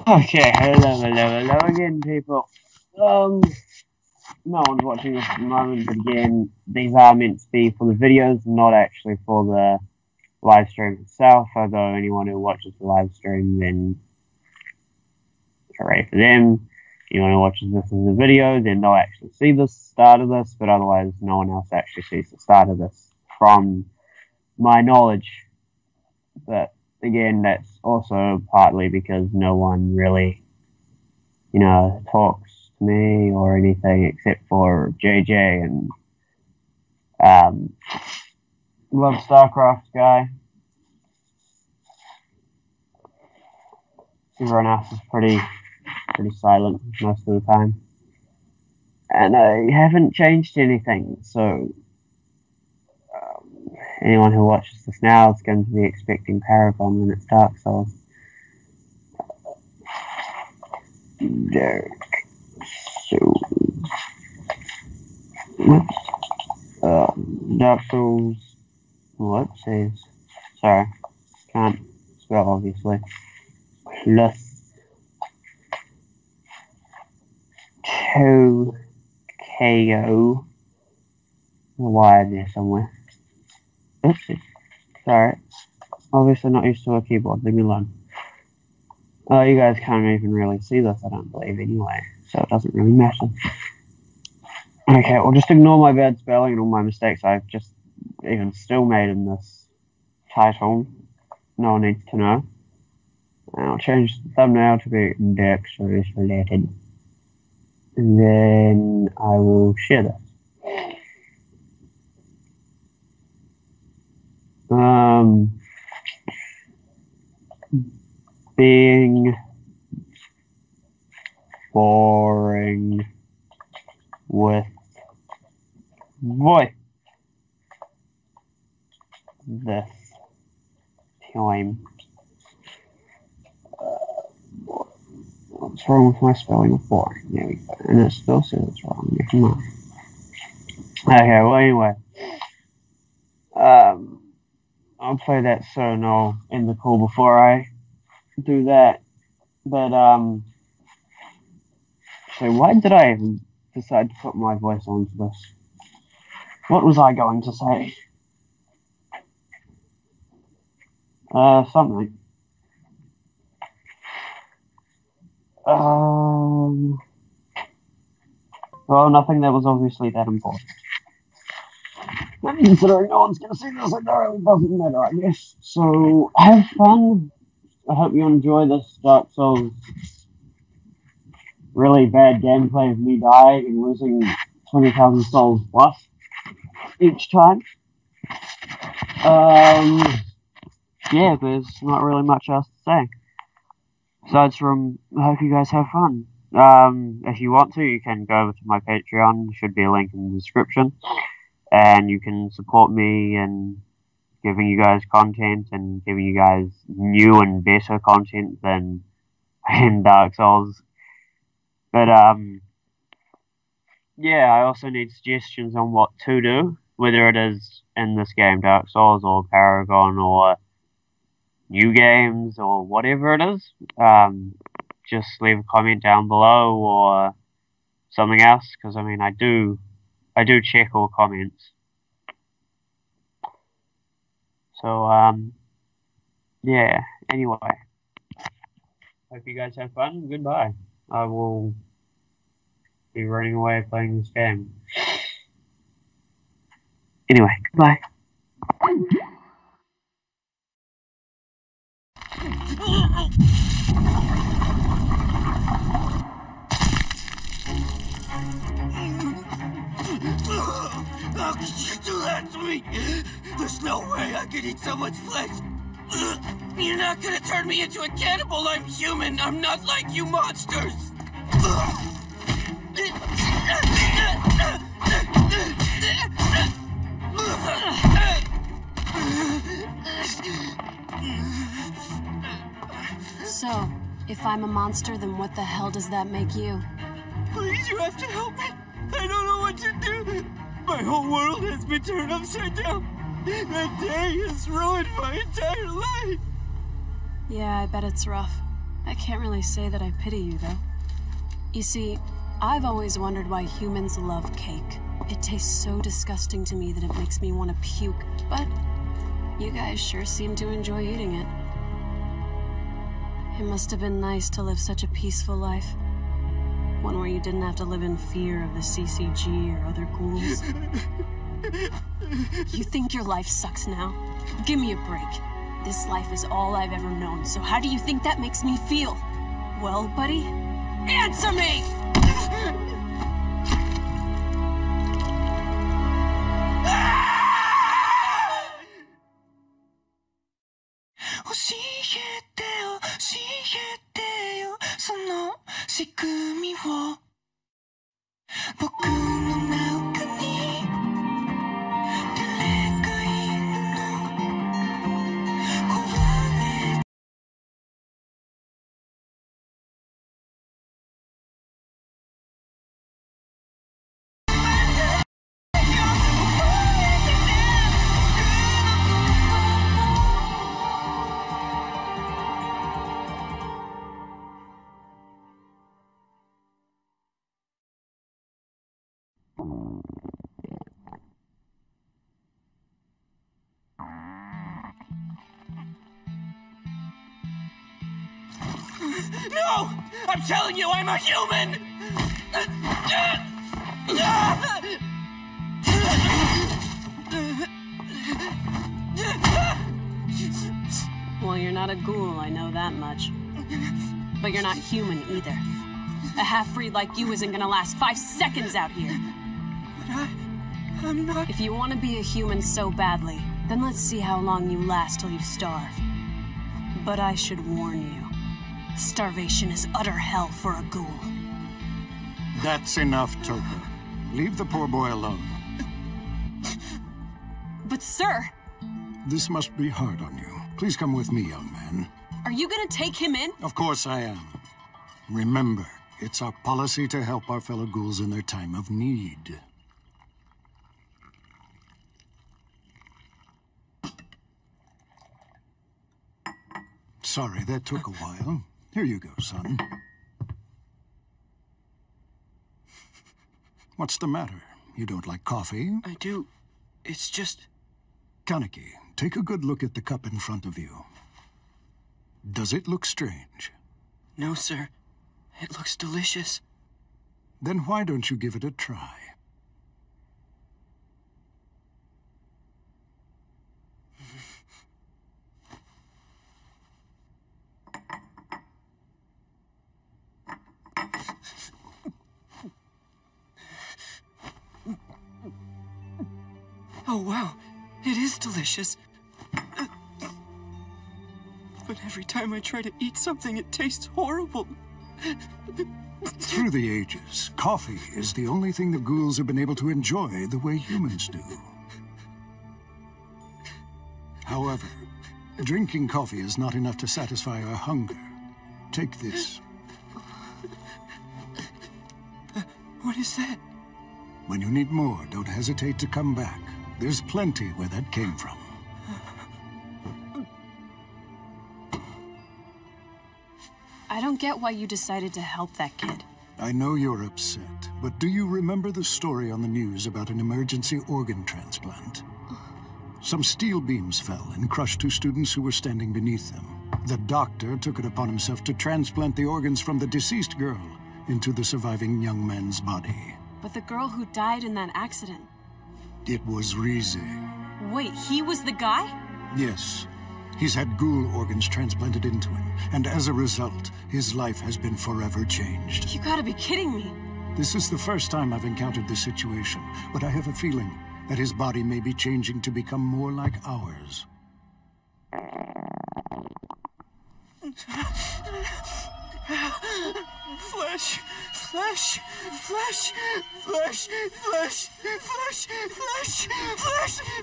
Okay, hello again, people. No one's watching this at the moment, but again, these are meant to be for the videos, not actually for the live stream itself. Although anyone who watches the live stream, then hooray for them. Anyone who watches this as a video, then they'll actually see the start of this, but otherwise, no one else actually sees the start of this, from my knowledge. But again, that's also partly because no one really, talks to me or anything except for JJ and Love StarCraft guy. Everyone else is pretty silent most of the time, and I haven't changed anything. So anyone who watches this now is going to be expecting Paragon when it's Dark Souls. Dark Souls. Whoopsies. Sorry, can't spell obviously. Plus 2 KO. Wired there somewhere. Oopsie. Sorry. Obviously not used to a keyboard. Leave me alone. Oh, you guys can't even really see this, I don't believe, anyway. So it doesn't really matter. Okay, well, just ignore my bad spelling and all my mistakes I've just even still made in this title. No one needs to know. And I'll change the thumbnail to be Dark Souls related. And then I will share this. Being boring with voice this time. What's wrong with my spelling of boring? There we go. And it still says it's wrong. Never mind. Okay, well, anyway. I'll play that soon. I'll end the call before I do that. But, so why did I even decide to put my voice onto this? What was I going to say? Something. Well, nothing that was obviously that important. Considering no one's going to see this, it really doesn't matter, I guess. So, have fun. I hope you enjoy this Dark Souls really bad gameplay of me dying and losing 20,000 souls plus each time. Yeah, there's not really much else to say. Aside from, I hope you guys have fun. If you want to, you can go over to my Patreon. There should be a link in the description. And you can support me in giving you guys content and giving you guys new and better content than in Dark Souls. But, yeah, I also need suggestions on what to do, whether it is in this game, Dark Souls, or Paragon, or new games, or whatever it is. Just leave a comment down below, or something else, because, I mean, I do check all comments. So, yeah, anyway. Hope you guys have fun. Goodbye. I will be running away playing this game. Anyway, goodbye. How could you do that to me? There's no way I could eat someone's flesh. You're not gonna turn me into a cannibal. I'm human. I'm not like you monsters. So, if I'm a monster, then what the hell does that make you? Please, you have to help me. I don't know what to do. My whole world has been turned upside down. That day has ruined my entire life. Yeah, I bet it's rough. I can't really say that I pity you, though. You see, I've always wondered why humans love cake. It tastes so disgusting to me that it makes me want to puke, but you guys sure seem to enjoy eating it. It must have been nice to live such a peaceful life. One where you didn't have to live in fear of the CCG or other ghouls. You think your life sucks now? Give me a break. This life is all I've ever known, so how do you think that makes me feel? Well, buddy, answer me! No! I'm telling you, I'm a human! Well, you're not a ghoul, I know that much. But you're not human either. A half-breed like you isn't gonna last 5 seconds out here. But I'm not... If you want to be a human so badly, then let's see how long you last till you starve. But I should warn you. Starvation is utter hell for a ghoul. That's enough, Tokyo. Leave the poor boy alone. But sir! This must be hard on you. Please come with me, young man. Are you gonna take him in? Of course I am. Remember, it's our policy to help our fellow ghouls in their time of need. Sorry, that took a while. Here you go, son. What's the matter? You don't like coffee? I do. It's just... Kaneki, take a good look at the cup in front of you. Does it look strange? No, sir. It looks delicious. Then why don't you give it a try? Oh, wow. It is delicious. But every time I try to eat something, it tastes horrible. Through the ages, coffee is the only thing the ghouls have been able to enjoy the way humans do. However, drinking coffee is not enough to satisfy our hunger. Take this. What is that? When you need more, don't hesitate to come back. There's plenty where that came from. I don't get why you decided to help that kid. I know you're upset, but do you remember the story on the news about an emergency organ transplant? Some steel beams fell and crushed 2 students who were standing beneath them. The doctor took it upon himself to transplant the organs from the deceased girl into the surviving young man's body. But the girl who died in that accident... It was Rize. Wait, he was the guy? Yes. He's had ghoul organs transplanted into him, and as a result, his life has been forever changed. You gotta be kidding me. This is the first time I've encountered this situation, but I have a feeling that his body may be changing to become more like ours. Flesh, flesh, flesh, flesh, flesh, flesh, flesh, flesh,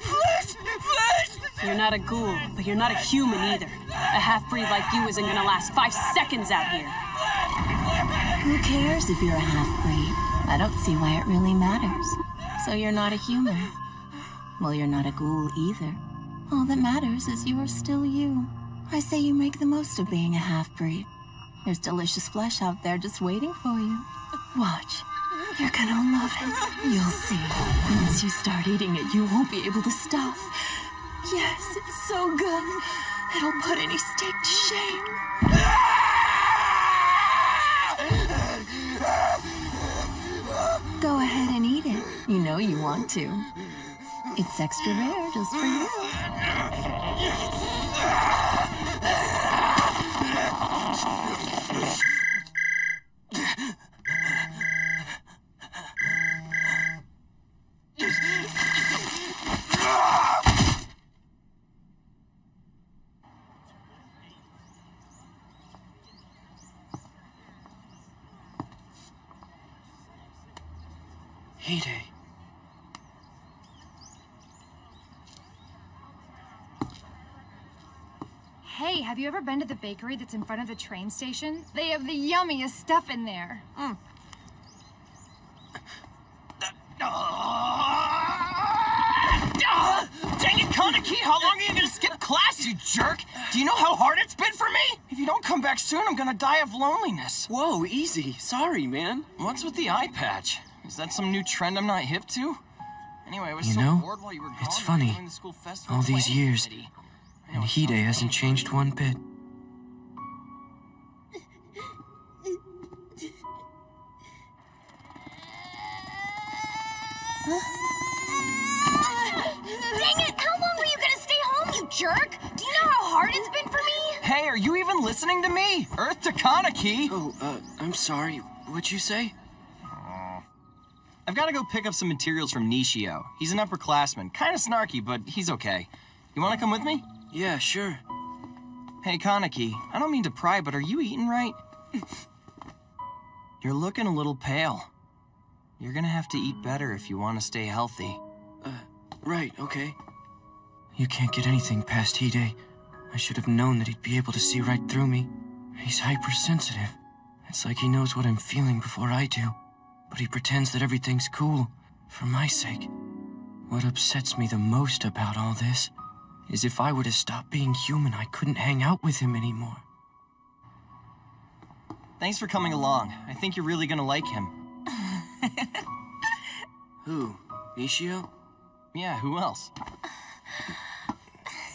flesh, flesh. You're not a ghoul, but you're not a human either. A half-breed like you isn't gonna last 5 seconds out here. Who cares if you're a half-breed? I don't see why it really matters. So you're not a human. Well, you're not a ghoul either. All that matters is you are still you. I say you make the most of being a half-breed. There's delicious flesh out there just waiting for you. Watch. You're gonna love it. You'll see. Once you start eating it, you won't be able to stop. Yes, it's so good. It'll put any steak to shame. Go ahead and eat it. You know you want to. It's extra rare just for you. Heyday. Hey, have you ever been to the bakery that's in front of the train station? They have the yummiest stuff in there. Dang it, Kaneki! How long are you gonna skip class, you jerk? Do you know how hard it's been for me? If you don't come back soon, I'm gonna die of loneliness. Whoa, easy. Sorry, man. What's with the eye patch? Is that some new trend I'm not hip to? Anyway, I was You so know, bored while you were gone. it's I was funny. doing the school festival All these planning years, committee. and Hide hasn't changed one bit. Dang it! How long were you gonna stay home, you jerk? Do you know how hard it's been for me? Hey, are you even listening to me? Earth to Kaneki! Oh, I'm sorry. What'd you say? I've got to go pick up some materials from Nishio. He's an upperclassman. Kind of snarky, but he's okay. You want to come with me? Yeah, sure. Hey, Kaneki, I don't mean to pry, but are you eating right? You're looking a little pale. You're gonna have to eat better if you want to stay healthy. Right, okay. You can't get anything past Hide. I should have known that he'd be able to see right through me. He's hypersensitive. It's like he knows what I'm feeling before I do. But he pretends that everything's cool, for my sake. What upsets me the most about all this is if I were to stop being human, I couldn't hang out with him anymore. Thanks for coming along. I think you're really gonna like him. Who? Nishio? Yeah, who else?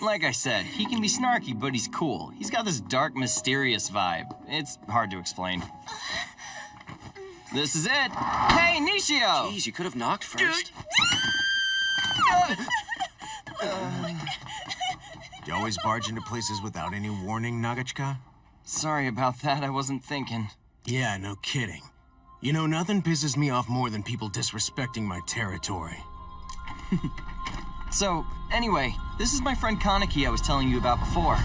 Like I said, he can be snarky, but he's cool. He's got this dark, mysterious vibe. It's hard to explain. This is it. Hey, Nishio! Jeez, you could have knocked first. You always barge into places without any warning, Nagachika? Sorry about that, I wasn't thinking. Yeah, no kidding. You know, nothing pisses me off more than people disrespecting my territory. So, anyway, this is my friend Kaneki I was telling you about before.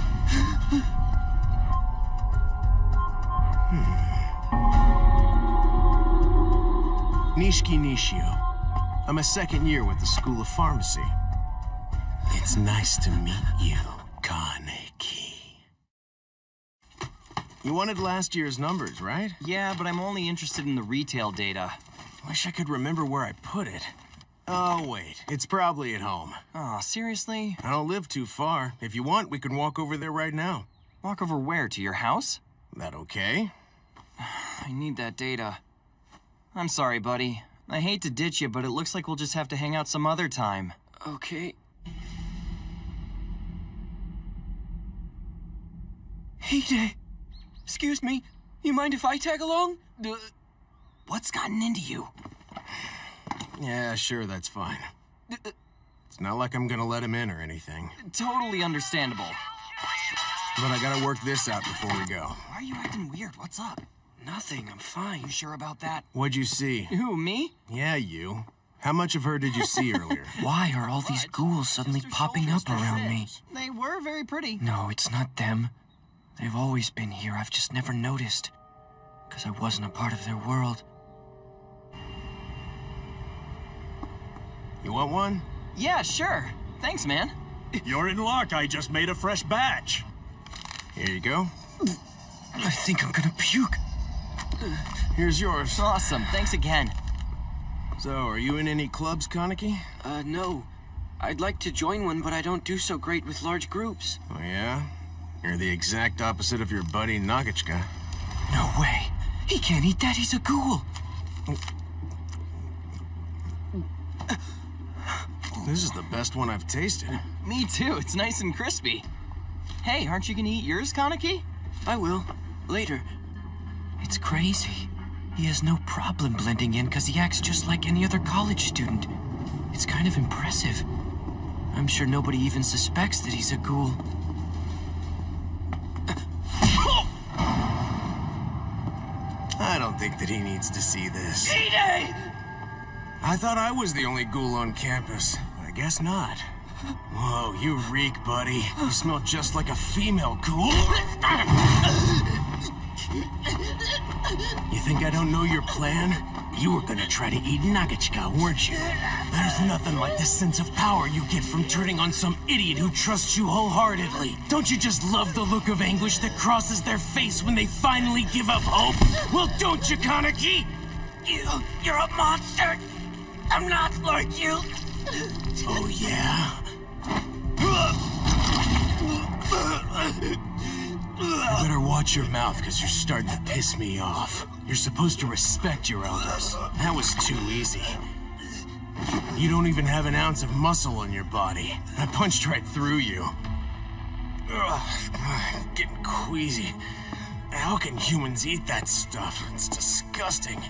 Nishiki Nishio. I'm a second year with the School of Pharmacy. It's nice to meet you, Kaneki. You wanted last year's numbers, right? Yeah, but I'm only interested in the retail data. Wish I could remember where I put it. Oh, wait. It's probably at home. Aw, seriously? I don't live too far. If you want, we can walk over there right now. Walk over where? To your house? That okay? I need that data. I'm sorry, buddy. I hate to ditch you, but it looks like we'll just have to hang out some other time. Okay. Hide! Excuse me, you mind if I tag along? What's gotten into you? Yeah, sure, that's fine. It's not like I'm gonna let him in or anything. Totally understandable. But I gotta work this out before we go. Why are you acting weird? What's up? Nothing, I'm fine. You sure about that? What'd you see? Who, me? Yeah, you. How much of her did you see earlier? Why are all these ghouls suddenly popping up around me? They were very pretty. No, it's not them. They've always been here, I've just never noticed. Because I wasn't a part of their world. You want one? Yeah, sure. Thanks, man. You're in luck. I just made a fresh batch. Here you go. I think I'm gonna puke. Here's yours. Awesome. Thanks again. So, are you in any clubs, Kaneki? No. I'd like to join one, but I don't do so great with large groups. Oh, yeah? You're the exact opposite of your buddy Nagachika. No way. He can't eat that. He's a ghoul. This is the best one I've tasted. Me too. It's nice and crispy. Hey, aren't you gonna eat yours, Kaneki? I will. Later. It's crazy. He has no problem blending in because he acts just like any other college student. It's kind of impressive. I'm sure nobody even suspects that he's a ghoul. I don't think that he needs to see this. Hide! I thought I was the only ghoul on campus, but I guess not. Whoa, you reek, buddy. You smell just like a female ghoul. You think I don't know your plan? You were gonna try to eat Nagachika, weren't you? There's nothing like the sense of power you get from turning on some idiot who trusts you wholeheartedly. Don't you just love the look of anguish that crosses their face when they finally give up hope? Well, don't you, Kaneki? You're a monster! I'm not like you! Oh, yeah? You better watch your mouth, because you're starting to piss me off. You're supposed to respect your elders. That was too easy. You don't even have an ounce of muscle on your body. I punched right through you. Ugh, I'm getting queasy. How can humans eat that stuff? It's disgusting.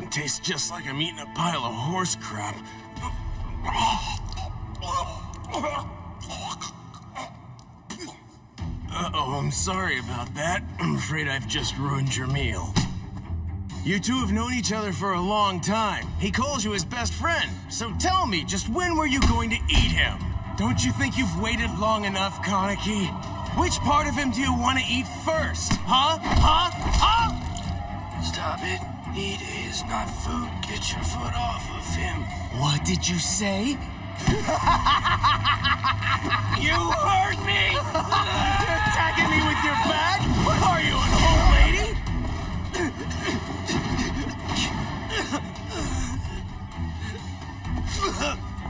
It tastes just like I'm eating a pile of horse crap. Uh-oh, I'm sorry about that. I'm afraid I've just ruined your meal. You two have known each other for a long time. He calls you his best friend. So tell me, just when were you going to eat him? Don't you think you've waited long enough, Kaneki? Which part of him do you want to eat first? Huh? Huh? Huh? Stop it. Hide is not food. Get your foot off of him. What did you say? You heard me! You're attacking me with your bag? What are you, an old lady?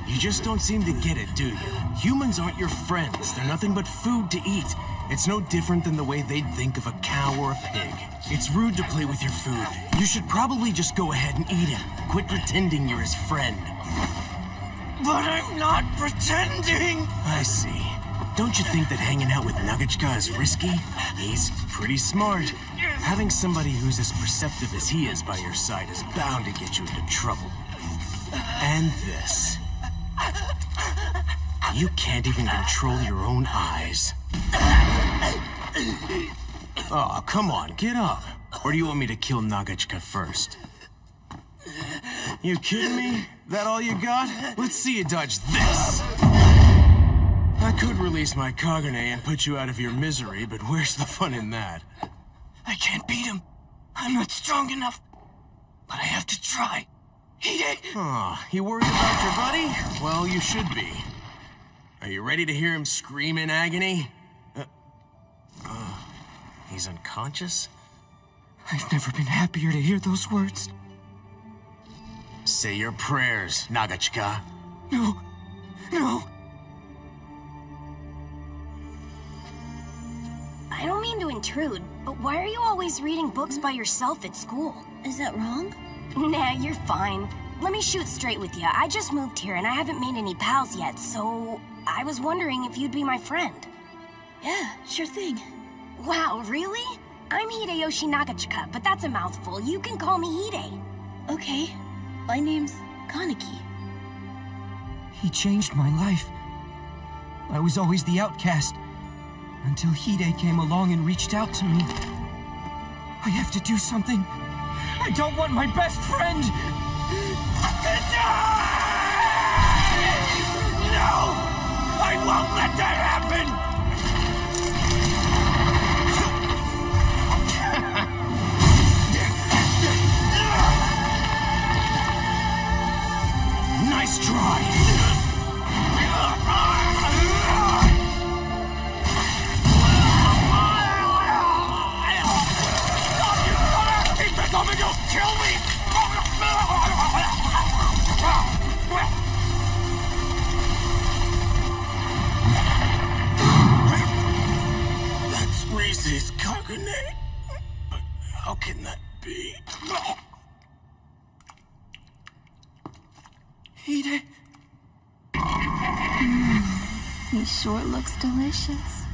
You just don't seem to get it, do you? Humans aren't your friends. They're nothing but food to eat. It's no different than the way they'd think of a cow or a pig. It's rude to play with your food. You should probably just go ahead and eat him. Quit pretending you're his friend. But I'm not pretending! I see. Don't you think that hanging out with Nagachika is risky? He's pretty smart. Having somebody who's as perceptive as he is by your side is bound to get you into trouble. And this. You can't even control your own eyes. Oh, come on, get up. Or do you want me to kill Nagachika first? You kidding me? That all you got? Let's see you dodge this. I could release my Kagane and put you out of your misery, but where's the fun in that? I can't beat him. I'm not strong enough. But I have to try. Hide! Oh, you worried about your buddy? Well, you should be. Are you ready to hear him scream in agony? He's unconscious? I've never been happier to hear those words. Say your prayers, Nagachika. No. No. I don't mean to intrude, but why are you always reading books by yourself at school? Is that wrong? Nah, you're fine. Let me shoot straight with you. I just moved here and I haven't made any pals yet, so I was wondering if you'd be my friend. Yeah, sure thing. Wow, really? I'm Hideyoshi Nagachika, but that's a mouthful. You can call me Hide. Okay. My name's Kaneki. He changed my life. I was always the outcast. Until Hide came along and reached out to me. I have to do something. I don't want my best friend! No! I won't let that happen! Nice try! Kill me! That's Reese's Kagane. How can that be? Hide. He sure looks delicious.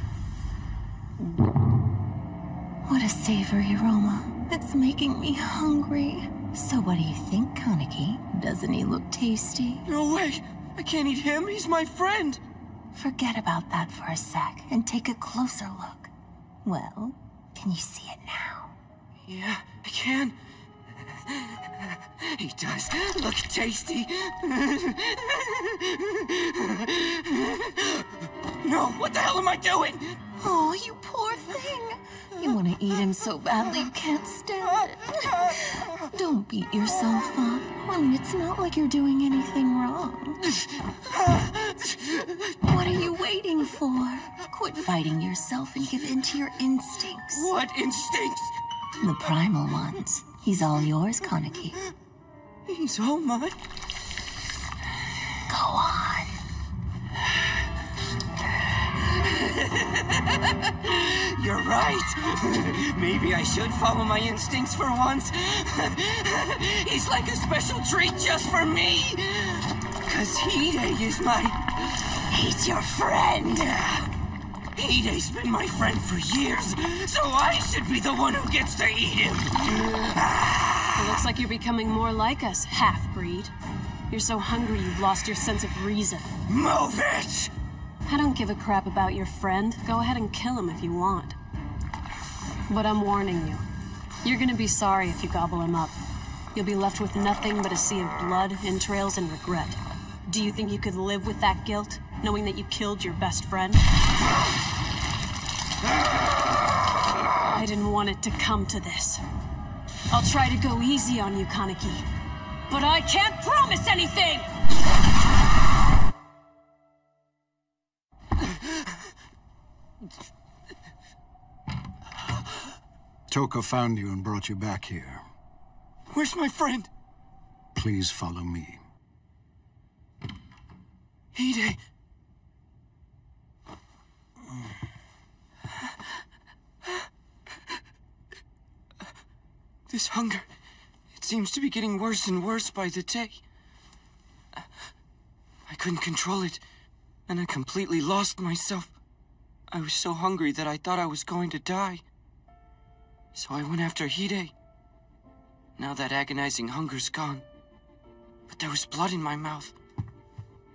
What a savory aroma. It's making me hungry. So what do you think, Kaneki? Doesn't he look tasty? No way! I can't eat him, he's my friend! Forget about that for a sec and take a closer look. Well, can you see it now? Yeah, I can. He does look tasty. No, what the hell am I doing? Oh, you poor thing. You want to eat him so badly you can't stand it. Don't beat yourself up. I mean, it's not like you're doing anything wrong. What are you waiting for? Quit fighting yourself and give in to your instincts. What instincts? The primal ones. He's all yours, Kaneki. He's all mine? Go on. You're right. Maybe I should follow my instincts for once. He's like a special treat just for me. 'Cause Hide is he's your friend. Hide's been my friend for years, so I should be the one who gets to eat him. It looks like you're becoming more like us, half-breed. You're so hungry you've lost your sense of reason. Move it! I don't give a crap about your friend. Go ahead and kill him if you want. But I'm warning you. You're gonna be sorry if you gobble him up. You'll be left with nothing but a sea of blood, entrails, and regret. Do you think you could live with that guilt, knowing that you killed your best friend? I didn't want it to come to this. I'll try to go easy on you, Kaneki. But I can't promise anything! Toka found you and brought you back here. Where's my friend? Please follow me. Hide. This hunger, it seems to be getting worse and worse by the day. I couldn't control it, and I completely lost myself. I was so hungry that I thought I was going to die. So I went after Hide. Now that agonizing hunger's gone, but there was blood in my mouth.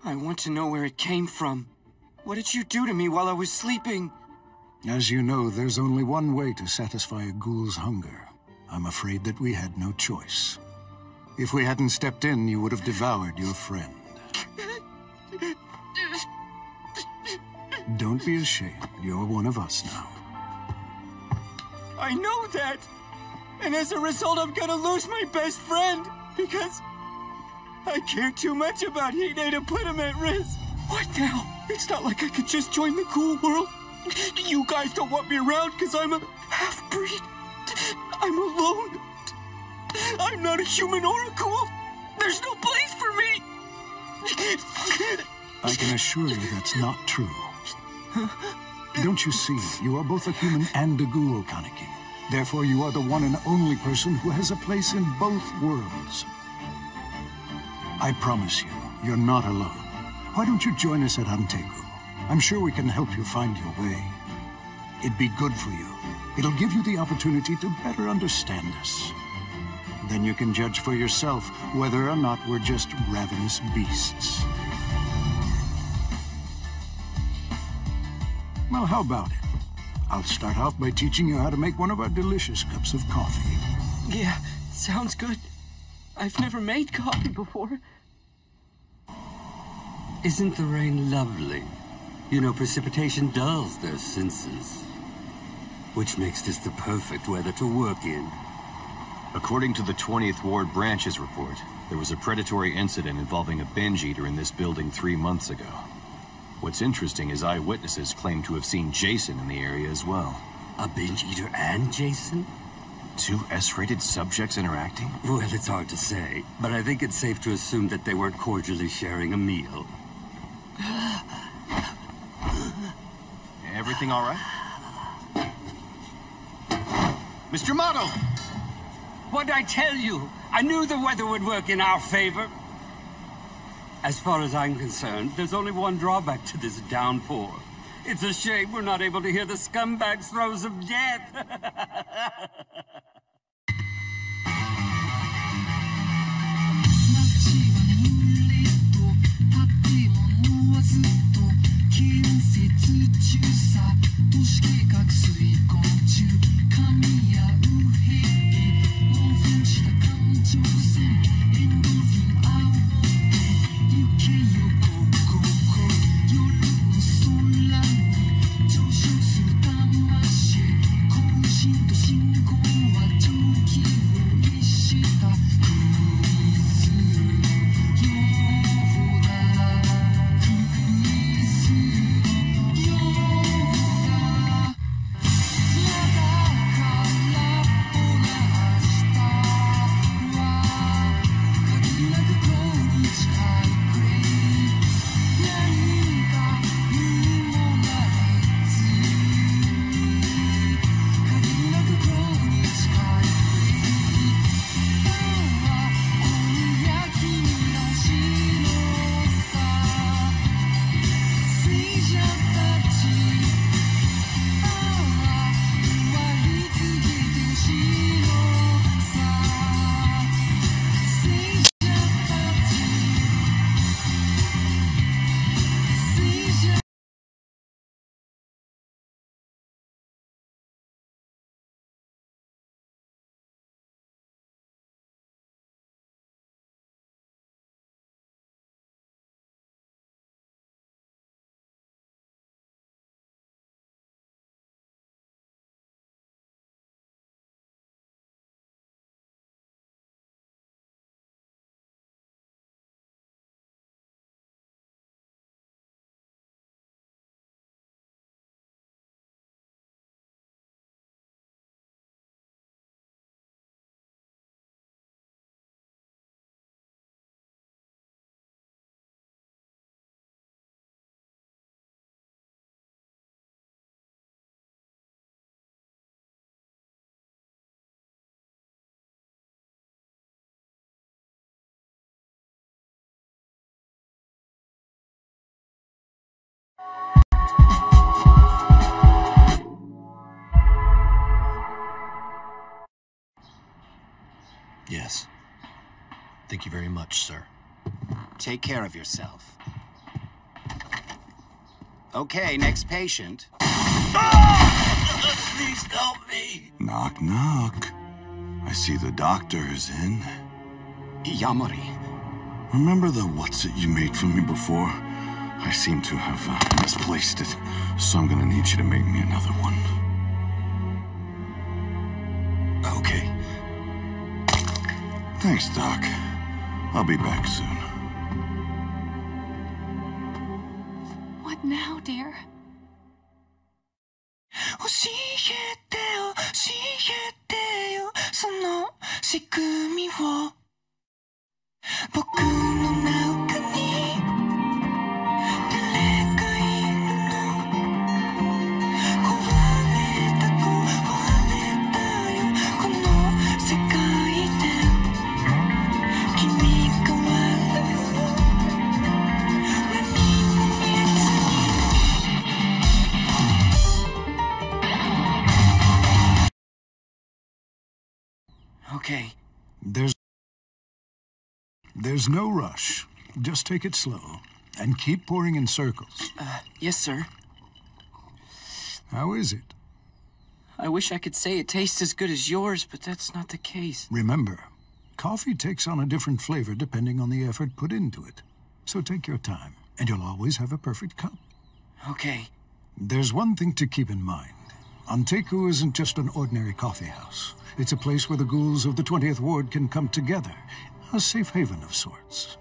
I want to know where it came from. What did you do to me while I was sleeping? As you know, there's only one way to satisfy a ghoul's hunger. I'm afraid that we had no choice. If we hadn't stepped in, you would have devoured your friend. Don't be ashamed. You're one of us now. I know that! And as a result, I'm gonna lose my best friend! Because I care too much about Hide to put him at risk. What now? It's not like I could just join the cool world. You guys don't want me around because I'm a half-breed. I'm alone. I'm not a human or a ghoul. There's no place for me. I can assure you that's not true. Don't you see? You are both a human and a ghoul, Kaneki. Therefore, you are the one and only person who has a place in both worlds. I promise you, you're not alone. Why don't you join us at Anteku? I'm sure we can help you find your way. It'd be good for you. It'll give you the opportunity to better understand us. Then you can judge for yourself whether or not we're just ravenous beasts. Well, how about it? I'll start off by teaching you how to make one of our delicious cups of coffee. Yeah, sounds good. I've never made coffee before. Isn't the rain lovely? You know, precipitation dulls their senses. Which makes this the perfect weather to work in. According to the 20th Ward Branch's report, there was a predatory incident involving a binge eater in this building 3 months ago. What's interesting is eyewitnesses claim to have seen Jason in the area as well. A binge eater and Jason? 2 S-rated subjects interacting? Well, it's hard to say, but I think it's safe to assume that they weren't cordially sharing a meal. Everything all right? Mr. Motto! What'd I tell you? I knew the weather would work in our favor. As far as I'm concerned, there's only one drawback to this downpour. It's a shame we're not able to hear the scumbag's throes of death. Yes. Thank you very much, sir. Take care of yourself. Okay, next patient. Please help me. Knock, knock. I see the doctor is in. Yamori. Remember the what's-it you made for me before? I seem to have misplaced it, so I'm gonna need you to make me another one. Okay. Thanks, Doc. I'll be back soon. What now, dear? 教えてよ、教えてよ、その仕組みを。僕の中に誰かいるの。壊れたよ、この世界で。君が悪いの。何も見えずに。Okay. There's no rush. Just take it slow. And keep pouring in circles. Yes, sir. How is it? I wish I could say it tastes as good as yours, but that's not the case. Remember, coffee takes on a different flavor depending on the effort put into it. So take your time, and you'll always have a perfect cup. Okay. There's one thing to keep in mind. Anteku isn't just an ordinary coffee house. It's a place where the ghouls of the 20th Ward can come together. A safe haven of sorts.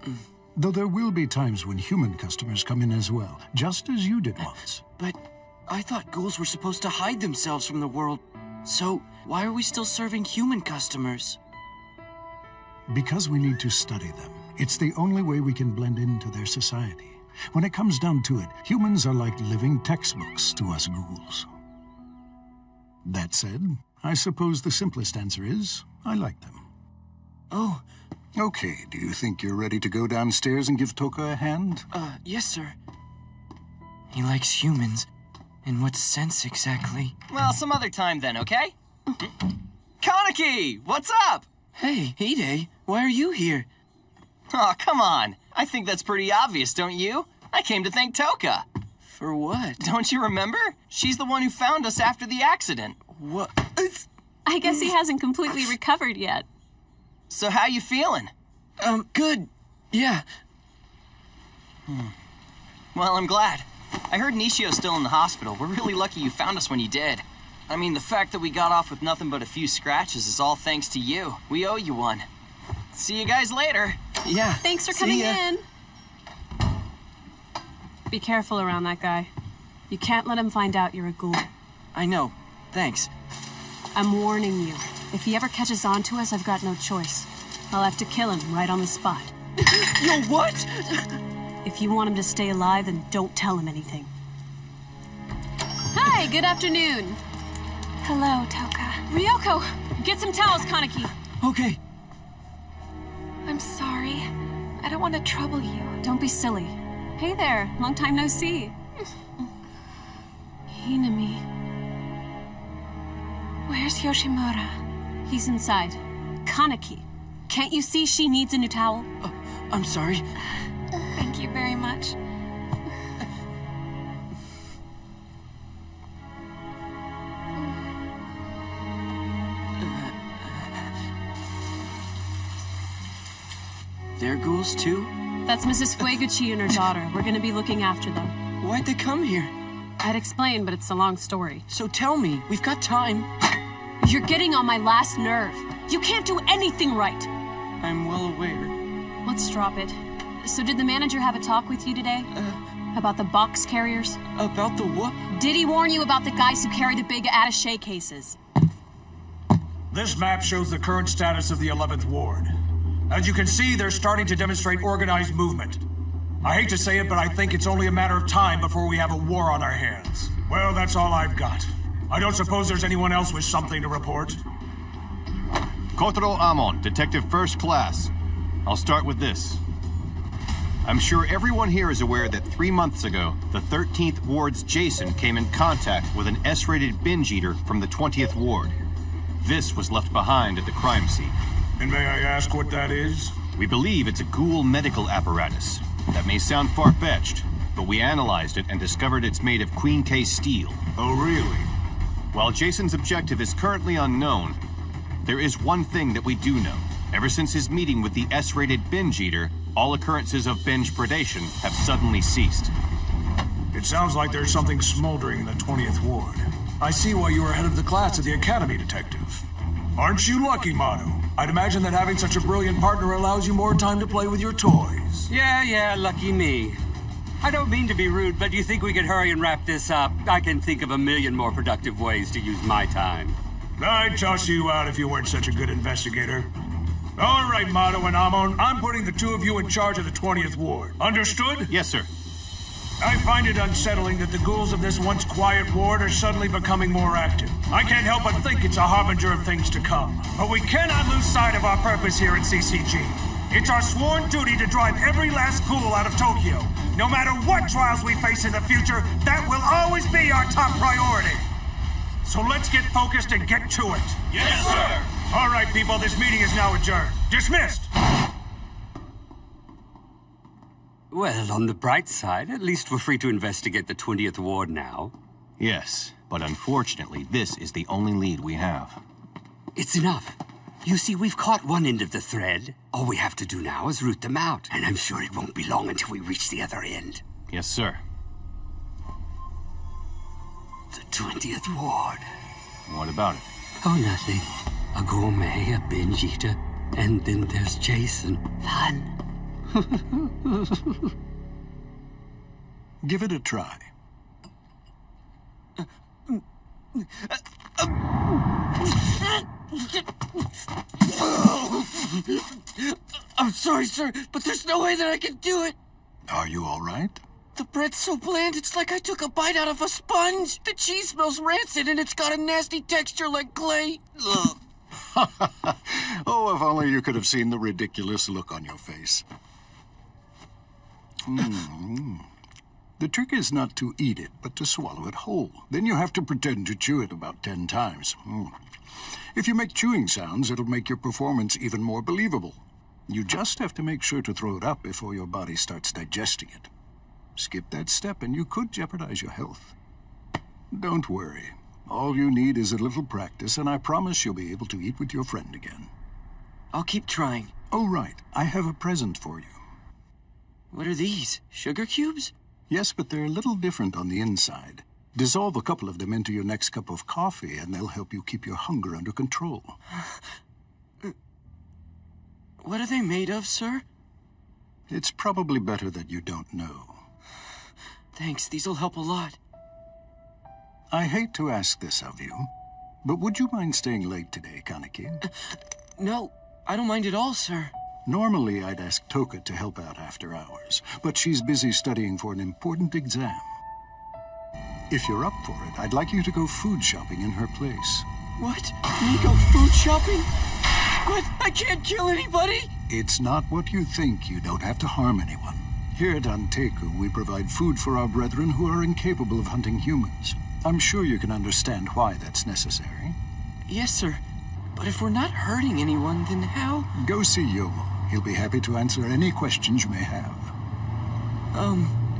Though there will be times when human customers come in as well, just as you did once. But I thought ghouls were supposed to hide themselves from the world. So why are we still serving human customers? Because we need to study them. It's the only way we can blend into their society. When it comes down to it, humans are like living textbooks to us ghouls. That said, I suppose the simplest answer is, I like them. Oh. Okay, do you think you're ready to go downstairs and give Toka a hand? Yes, sir. He likes humans. In what sense exactly? Well, some other time then, okay? Kaneki, what's up? Hey, Hide, why are you here? Oh, come on. I think that's pretty obvious, don't you? I came to thank Toka. For what? Don't you remember? She's the one who found us after the accident. What? I guess he hasn't completely recovered yet. So how you feeling? Good. Yeah. Well, I'm glad. I heard Nishio's still in the hospital. We're really lucky you found us when you did. I mean, the fact that we got off with nothing but a few scratches is all thanks to you. We owe you one. See you guys later. Yeah. Thanks for coming in. Be careful around that guy. You can't let him find out you're a ghoul. I know. Thanks. I'm warning you. If he ever catches on to us, I've got no choice. I'll have to kill him right on the spot. Yo, what? If you want him to stay alive, then don't tell him anything. Hi, good afternoon. Hello, Toka. Ryoko, get some towels, Kaneki. Okay. I'm sorry. I don't want to trouble you. Don't be silly. Hey there, long time no see. Hinami. Where's Yoshimura? He's inside. Kaneki, can't you see she needs a new towel? I'm sorry. Thank you very much. They're ghouls too? That's Mrs. Fueguchi and her daughter. We're gonna be looking after them. Why'd they come here? I'd explain, but it's a long story. So tell me, we've got time. You're getting on my last nerve. You can't do anything right. I'm well aware. Let's drop it. So did the manager have a talk with you today? About the box carriers? About the what? Did he warn you about the guys who carry the big attaché cases? This map shows the current status of the 11th Ward. As you can see, they're starting to demonstrate organized movement. I hate to say it, but I think it's only a matter of time before we have a war on our hands. Well, that's all I've got. I don't suppose there's anyone else with something to report? Kotaro Amon, Detective First Class. I'll start with this. I'm sure everyone here is aware that 3 months ago, the 13th Ward's Jason came in contact with an S-rated binge eater from the 20th Ward. This was left behind at the crime scene. And may I ask what that is? We believe it's a ghoul medical apparatus. That may sound far-fetched, but we analyzed it and discovered it's made of Queen K steel. Oh, really? While Jason's objective is currently unknown, there is one thing that we do know. Ever since his meeting with the S-rated binge eater, all occurrences of binge predation have suddenly ceased. It sounds like there's something smoldering in the 20th Ward. I see why you were head of the class at the Academy, Detective. Aren't you lucky, Mado? I'd imagine that having such a brilliant partner allows you more time to play with your toys. Yeah, lucky me. I don't mean to be rude, but do you think we could hurry and wrap this up? I can think of a million more productive ways to use my time. I'd toss you out if you weren't such a good investigator. All right, Mado and Amon, I'm putting the two of you in charge of the 20th Ward. Understood? Yes, sir. I find it unsettling that the ghouls of this once quiet ward are suddenly becoming more active. I can't help but think it's a harbinger of things to come. But we cannot lose sight of our purpose here at CCG. It's our sworn duty to drive every last ghoul out of Tokyo. No matter what trials we face in the future, that will always be our top priority. So let's get focused and get to it. Yes, sir! All right, people, this meeting is now adjourned. Dismissed! Well, on the bright side, at least we're free to investigate the 20th Ward now. Yes, but unfortunately, this is the only lead we have. It's enough. You see, we've caught one end of the thread. All we have to do now is root them out, and I'm sure it won't be long until we reach the other end. Yes, sir. The 20th Ward. What about it? Oh, nothing. A gourmet, a binge eater, and then there's Jason. Fun. Give it a try. I'm sorry, sir, but there's no way that I can do it. Are you all right? The bread's so bland, it's like I took a bite out of a sponge. The cheese smells rancid, and it's got a nasty texture like clay. Ugh. Oh, if only you could have seen the ridiculous look on your face. The trick is not to eat it, but to swallow it whole. Then you have to pretend to chew it about 10 times. If you make chewing sounds, it'll make your performance even more believable. You just have to make sure to throw it up before your body starts digesting it. Skip that step and you could jeopardize your health. Don't worry. All you need is a little practice, and I promise you'll be able to eat with your friend again. I'll keep trying. Oh, right. I have a present for you. What are these? Sugar cubes? Yes, but they're a little different on the inside. Dissolve a couple of them into your next cup of coffee, and they'll help you keep your hunger under control. What are they made of, sir? It's probably better that you don't know. Thanks, these'll help a lot. I hate to ask this of you, but would you mind staying late today, Kaneki? No, I don't mind at all, sir. Normally, I'd ask Toka to help out after hours, but she's busy studying for an important exam. If you're up for it, I'd like you to go food shopping in her place. What? Me go food shopping? What? I can't kill anybody? It's not what you think. You don't have to harm anyone. Here at Anteku, we provide food for our brethren who are incapable of hunting humans. I'm sure you can understand why that's necessary. Yes, sir. But if we're not hurting anyone, then how? Go see Yomo. He'll be happy to answer any questions you may have.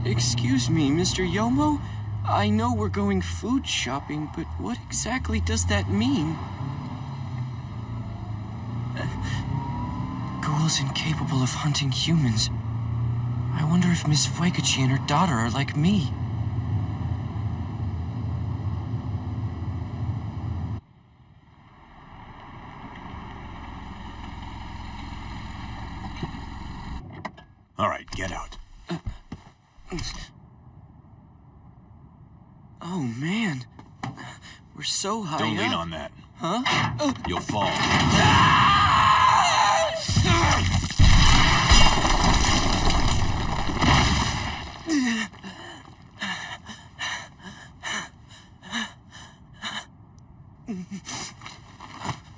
Excuse me, Mr. Yomo? I know we're going food shopping, but what exactly does that mean? Ghouls incapable of hunting humans. I wonder if Miss Fueguchi and her daughter are like me. All right, get out. Oh, man. We're so high Don't lean up. on that. Huh? You'll fall.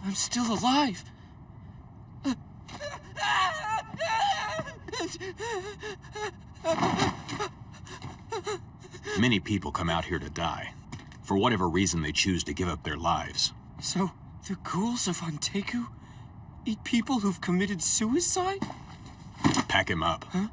I'm still alive. Many people come out here to die. For whatever reason, they choose to give up their lives. So, the ghouls of Anteku eat people who've committed suicide? Pack him up. Huh?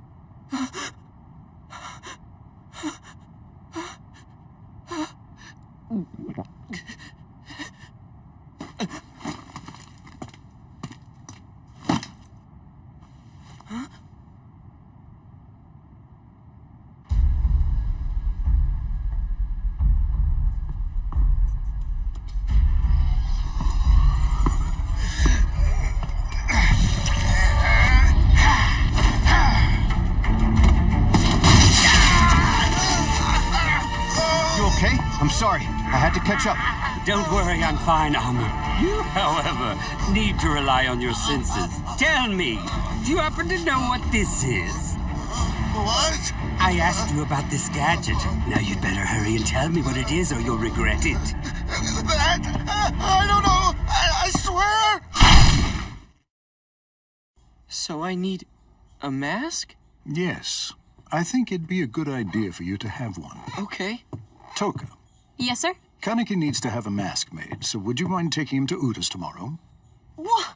I'm sorry. I had to catch up. Don't worry, I'm fine, Armor. You, however, need to rely on your senses. Tell me, do you happen to know what this is? What? I asked you about this gadget. Now you'd better hurry and tell me what it is or you'll regret it. That? I don't know. I swear. So I need a mask? Yes. I think it'd be a good idea for you to have one. Okay. Toka. Yes, sir? Kaneki needs to have a mask made, so would you mind taking him to Uta's tomorrow? What?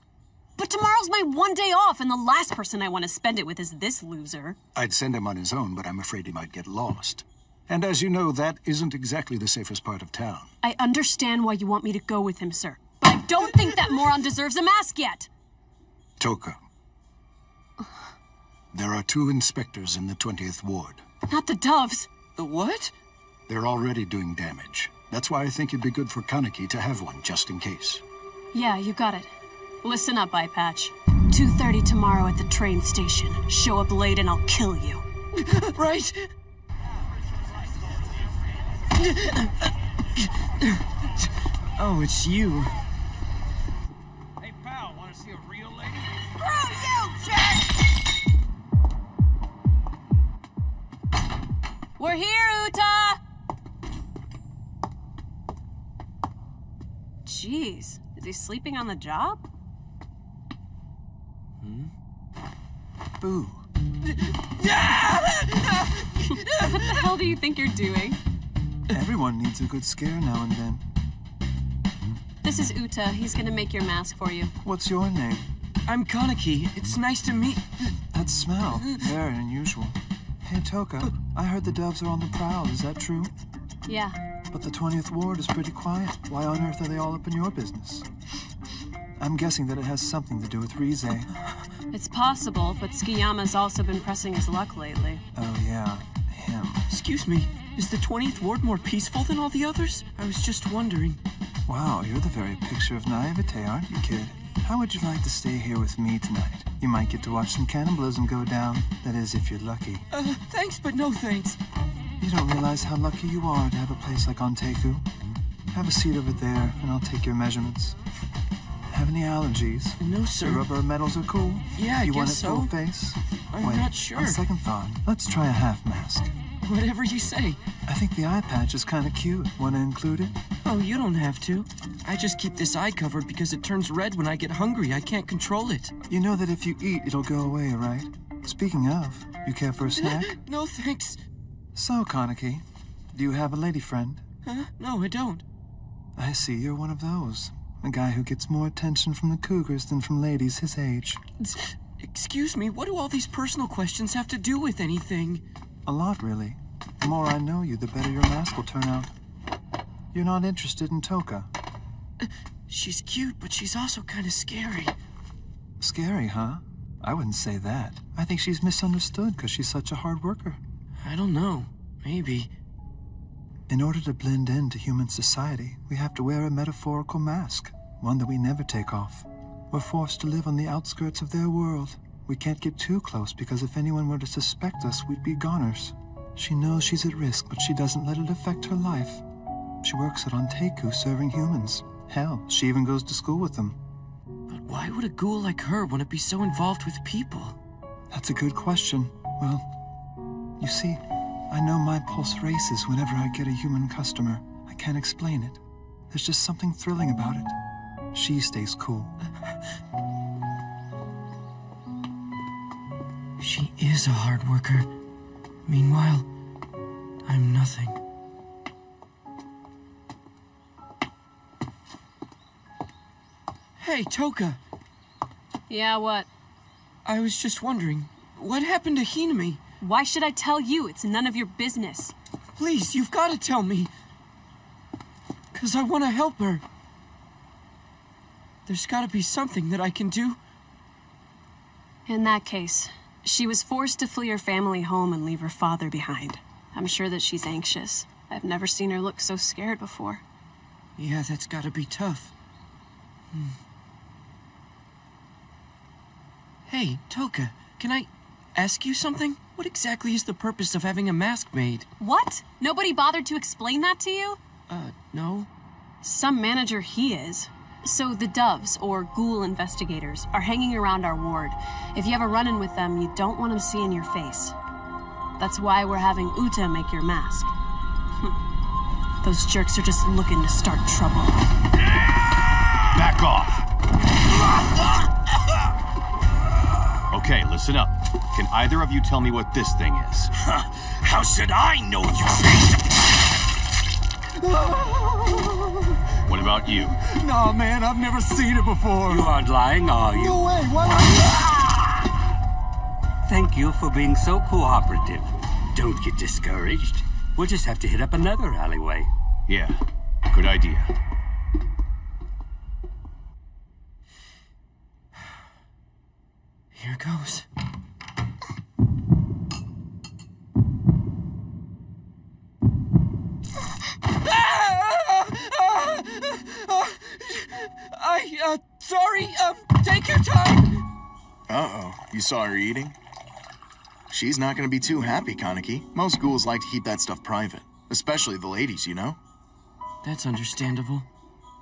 But tomorrow's my one day off, and the last person I want to spend it with is this loser. I'd send him on his own, but I'm afraid he might get lost. And as you know, that isn't exactly the safest part of town. I understand why you want me to go with him, sir. But I don't think that moron deserves a mask yet. Toka. There are 2 inspectors in the 20th Ward. Not the doves. The what? They're already doing damage. That's why I think it'd be good for Kaneki to have one, just in case. Yeah, you got it. Listen up, Eye Patch. 2:30 tomorrow at the train station. Show up late and I'll kill you. Right? Oh, it's you. Hey, pal, want to see a real lady? Screw you, Jack! We're here, Uta! Jeez, Is he sleeping on the job? Boo. What the hell do you think you're doing? Everyone needs a good scare now and then. This is Uta. He's gonna make your mask for you. What's your name? I'm Kaneki. It's nice to meet... That smell. Very unusual. Hey, Toka, I heard the doves are on the prowl. Is that true? Yeah. But the 20th Ward is pretty quiet. Why on earth are they all up in your business? I'm guessing that it has something to do with Rize. It's possible, but Tsukiyama's also been pressing his luck lately. Oh, yeah. Him. Excuse me, is the 20th Ward more peaceful than all the others? I was just wondering. Wow, you're the very picture of naivete, aren't you, kid? How would you like to stay here with me tonight? You might get to watch some cannibalism go down. That is, if you're lucky. Thanks, but no thanks. You don't realize how lucky you are to have a place like Onteku. Have a seat over there, and I'll take your measurements. Have any allergies? No, sir. The rubber metals are cool? Yeah, I you guess want it so. full face? I'm Wait, not sure. On second thought, let's try a half mask. Whatever you say. I think the eye patch is kind of cute. Want to include it? Oh, you don't have to. I just keep this eye covered because it turns red when I get hungry. I can't control it. You know that if you eat, it'll go away, right? Speaking of, you care for a snack? No, thanks. So, Kaneki, do you have a lady friend? Huh? No, I don't. I see you're one of those. A guy who gets more attention from the cougars than from ladies his age. Excuse me, what do all these personal questions have to do with anything? A lot, really. The more I know you, the better your mask will turn out. You're not interested in Toka. She's cute, but she's also kind of scary. Scary, huh? I wouldn't say that. I think she's misunderstood because she's such a hard worker. I don't know. Maybe. In order to blend into human society, we have to wear a metaphorical mask, one that we never take off. We're forced to live on the outskirts of their world. We can't get too close because if anyone were to suspect us, we'd be goners. She knows she's at risk, but she doesn't let it affect her life. She works at Onteku serving humans. Hell, she even goes to school with them. But why would a ghoul like her want to be so involved with people? That's a good question. Well, you see, I know my pulse races whenever I get a human customer. I can't explain it. There's just something thrilling about it. She stays cool. She is a hard worker. Meanwhile, I'm nothing. Hey, Toka. Yeah, what? I was just wondering, what happened to Hinami? Why should I tell you? It's none of your business. Please, you've got to tell me. 'Cause I want to help her. There's got to be something that I can do. In that case, she was forced to flee her family home and leave her father behind. I'm sure that she's anxious. I've never seen her look so scared before. Yeah, that's got to be tough. Hey, Toka, can I ask you something? What exactly is the purpose of having a mask made? What? Nobody bothered to explain that to you? No. Some manager he is. So the doves, or ghoul investigators, are hanging around our ward. If you have a run-in with them, you don't want them seeing your face. That's why we're having Uta make your mask. Those jerks are just looking to start trouble. Back off! Okay, listen up. Can either of you tell me what this thing is? How should I know, you face? What about you? No, man, I've never seen it before. You aren't lying, are you? No way, what? Thank you for being so cooperative. Don't get discouraged. We'll just have to hit up another alleyway. Yeah, good idea. Here goes. Sorry, take your time. Uh-oh, you saw her eating? She's not gonna be too happy, Kaneki. Most ghouls like to keep that stuff private. Especially the ladies, you know? That's understandable.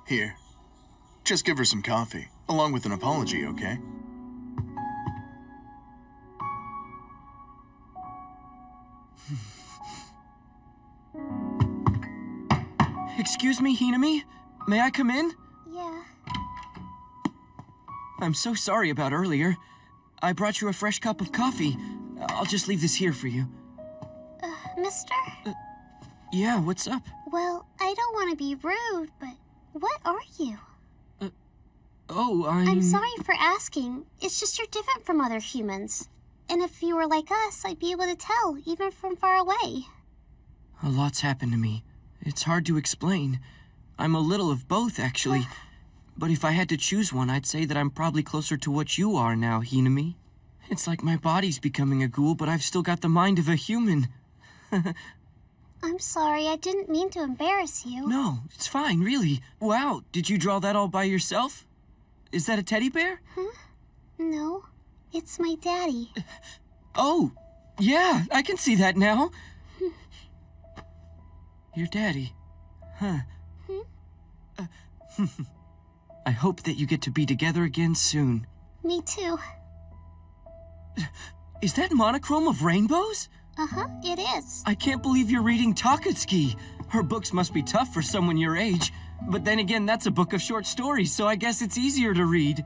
Here, just give her some coffee, along with an apology, okay? Excuse me, Hinami? May I come in? Yeah. I'm so sorry about earlier. I brought you a fresh cup of coffee. I'll just leave this here for you. Mister? Yeah, what's up? Well, I don't want to be rude, but what are you? I'm sorry for asking. It's just you're different from other humans. And if you were like us, I'd be able to tell, even from far away. A lot's happened to me. It's hard to explain. I'm a little of both, actually. But if I had to choose one, I'd say that I'm probably closer to what you are now, Hinami. It's like my body's becoming a ghoul, but I've still got the mind of a human. I'm sorry, I didn't mean to embarrass you. No, it's fine, really. Wow, did you draw that all by yourself? Is that a teddy bear? Huh? No, it's my daddy. Oh, yeah, I can see that now. Your daddy. Huh. I hope that you get to be together again soon. Me too. Is that monochrome of rainbows? Uh-huh, it is. I can't believe you're reading Takatsuki. Her books must be tough for someone your age. But then again, that's a book of short stories, so I guess it's easier to read.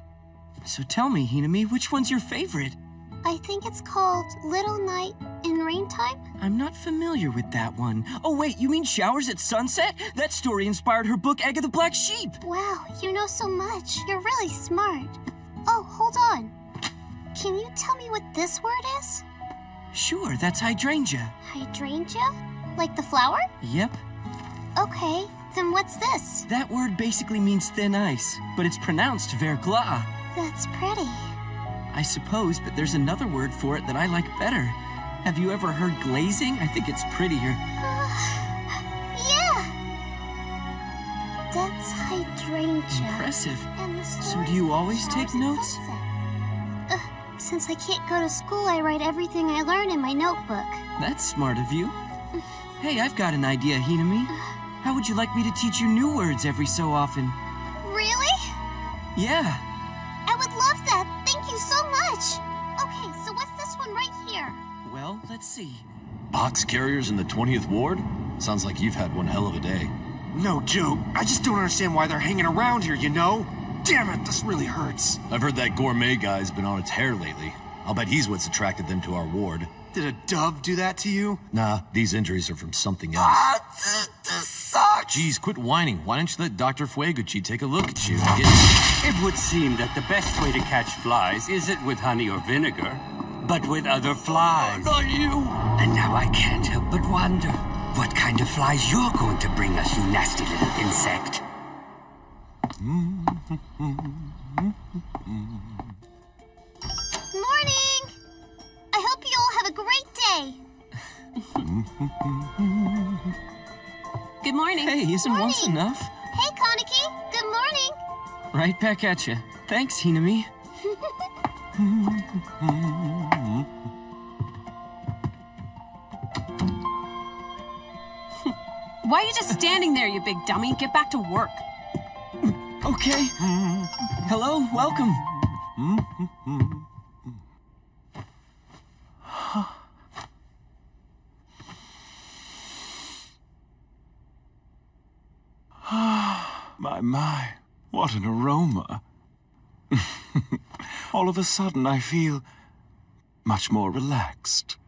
So tell me, Hinami, which one's your favorite? I think it's called Little Night in Raintime. I'm not familiar with that one. Oh wait, you mean Showers at Sunset? That story inspired her book Egg of the Black Sheep. Wow, you know so much. You're really smart. Oh, hold on. Can you tell me what this word is? Sure, that's hydrangea. Hydrangea? Like the flower? Yep. Okay, then what's this? That word basically means thin ice, but it's pronounced verglas. That's pretty. I suppose, but there's another word for it that I like better. Have you ever heard glazing? I think it's prettier. Yeah! That's hydrangea. Impressive. And the So do you always take notes? Since I can't go to school, I write everything I learn in my notebook. That's smart of you. Hey, I've got an idea, Hinami. How would you like me to teach you new words every so often? Really? Yeah. I would love that. Thank you so much. Okay, so what's this one right here? Well, let's see. Box carriers in the 20th Ward? Sounds like you've had one hell of a day. No joke. I just don't understand why they're hanging around here, you know? Damn it, this really hurts. I've heard that gourmet guy's been on its hair lately. I'll bet he's what's attracted them to our ward. Did a dove do that to you? Nah, these injuries are from something else. This sucks! Geez, quit whining. Why don't you let Dr. Fueguchi take a look at you? It would seem that the best way to catch flies isn't with honey or vinegar, but with other flies. Not you! And now I can't help but wonder what kind of flies you're going to bring us, you nasty little insect. Morning! I hope you all have a great day. Good morning. Hey, isn't once enough? Hey, Kaneki. Good morning. Right back at you. Thanks, Hinami. Why are you just standing there, you big dummy? Get back to work. Okay. Hello, welcome. My, what an aroma. All of a sudden, I feel much more relaxed.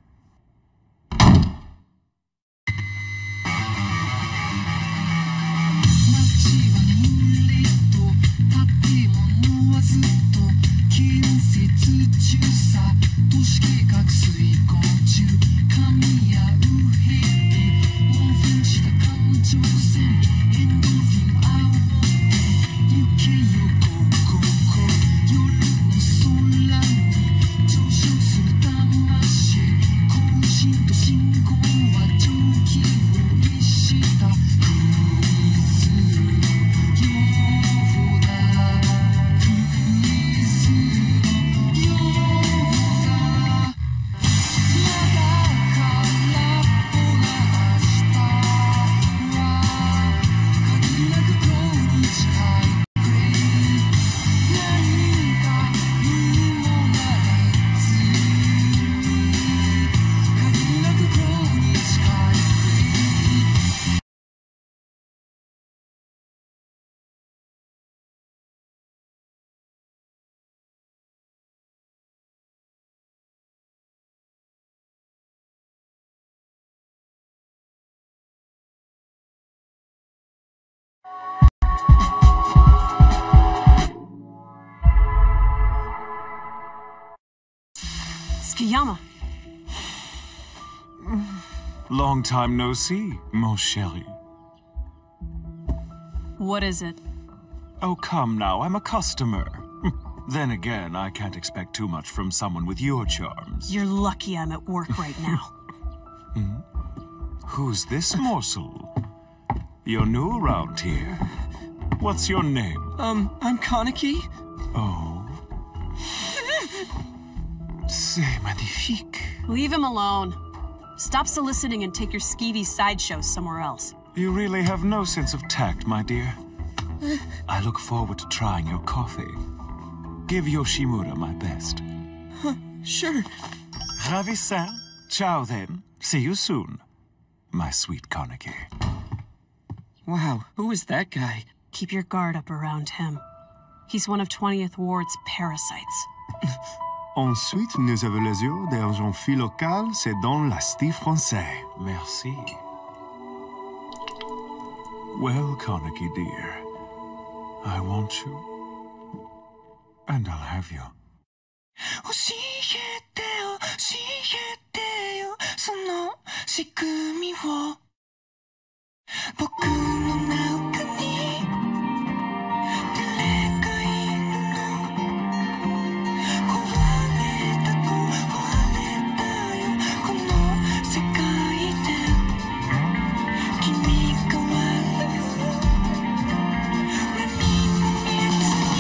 Kiyama. Long time no see, mon chéri. What is it? Oh, come now, I'm a customer. Then again, I can't expect too much from someone with your charms. You're lucky I'm at work right now. Who's this morsel? You're new around here. What's your name? I'm Kaneki. Oh. C'est magnifique. Leave him alone. Stop soliciting and take your skeevy sideshows somewhere else. You really have no sense of tact, my dear. I look forward to trying your coffee. Give Yoshimura my best. Sure. Ravissant. Ciao then. See you soon, my sweet Kaneki. Wow, who is that guy? Keep your guard up around him. He's one of 20th Ward's parasites. Ensuite, nous avons les yeux d'argent fi local, c'est dans l'asti français. Merci. Well, Kaneki dear, I want you, and I'll have you. 教えてよ、教えてよ、その仕組みを僕の中に誰かいるの壊れたよこの世界で君が笑う何も見えずに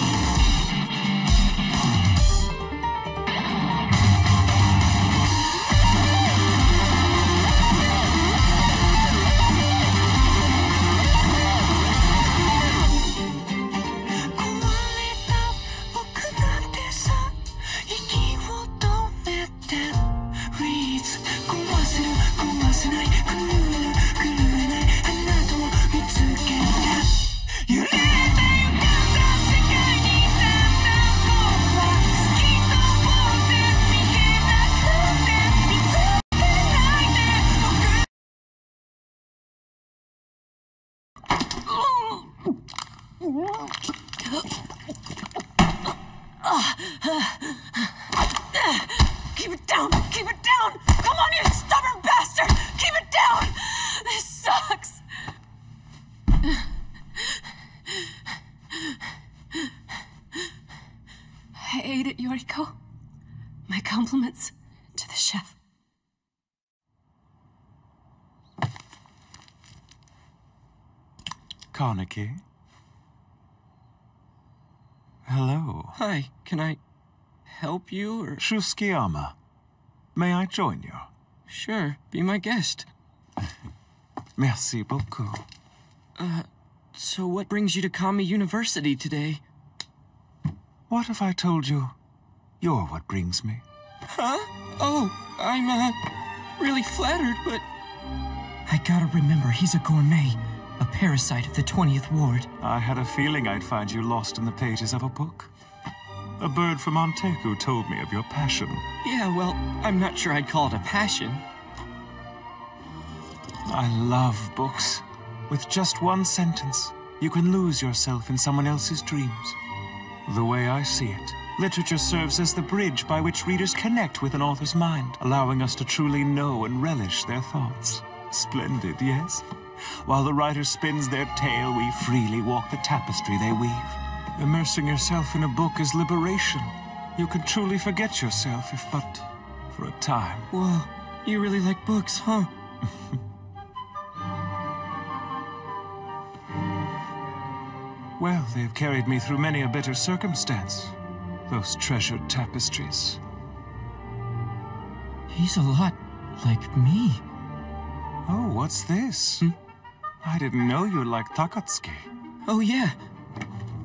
Keep it down! Keep it down! Come on, you stubborn bastard! Keep it down! This sucks! I ate it, Yoriko. My compliments to the chef. Kaneki? Hello. Hi, can I help you or? Shuskiyama. May I join you? Sure, be my guest. Merci beaucoup. So what brings you to Kami University today? What if I told you you're what brings me? Huh? Oh, I'm, really flattered, but... I gotta remember, he's a gourmet. A parasite of the 20th Ward. I had a feeling I'd find you lost in the pages of a book. A bird from Onteku told me of your passion. Yeah, well, I'm not sure I'd call it a passion. I love books. With just one sentence, you can lose yourself in someone else's dreams. The way I see it, literature serves as the bridge by which readers connect with an author's mind, allowing us to truly know and relish their thoughts. Splendid, yes? While the writer spins their tale, we freely walk the tapestry they weave. Immersing yourself in a book is liberation. You can truly forget yourself, if but for a time. Whoa, you really like books, huh? Well, they've carried me through many a bitter circumstance. Those treasured tapestries. He's a lot like me. Oh, what's this? I didn't know you liked Takatsuki. Oh, yeah.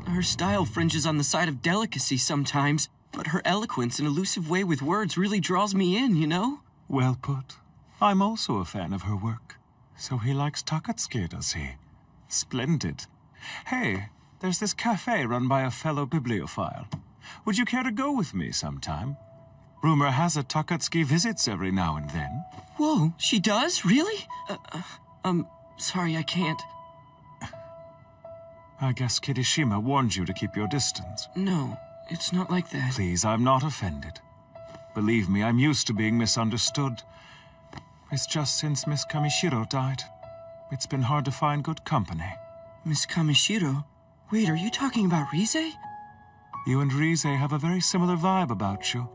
Her style fringes on the side of delicacy sometimes, but her eloquence and elusive way with words really draws me in, you know? Well put. I'm also a fan of her work. So he likes Takatsuki, does he? Splendid. Hey, there's this cafe run by a fellow bibliophile. Would you care to go with me sometime? Rumor has it Takatsuki visits every now and then. Whoa, she does? Really? Sorry, I can't. I guess Kirishima warned you to keep your distance. No, it's not like that. Please, I'm not offended. Believe me, I'm used to being misunderstood. It's just since Miss Kamishiro died, it's been hard to find good company. Miss Kamishiro? Wait, are you talking about Rize? You and Rize have a very similar vibe about you.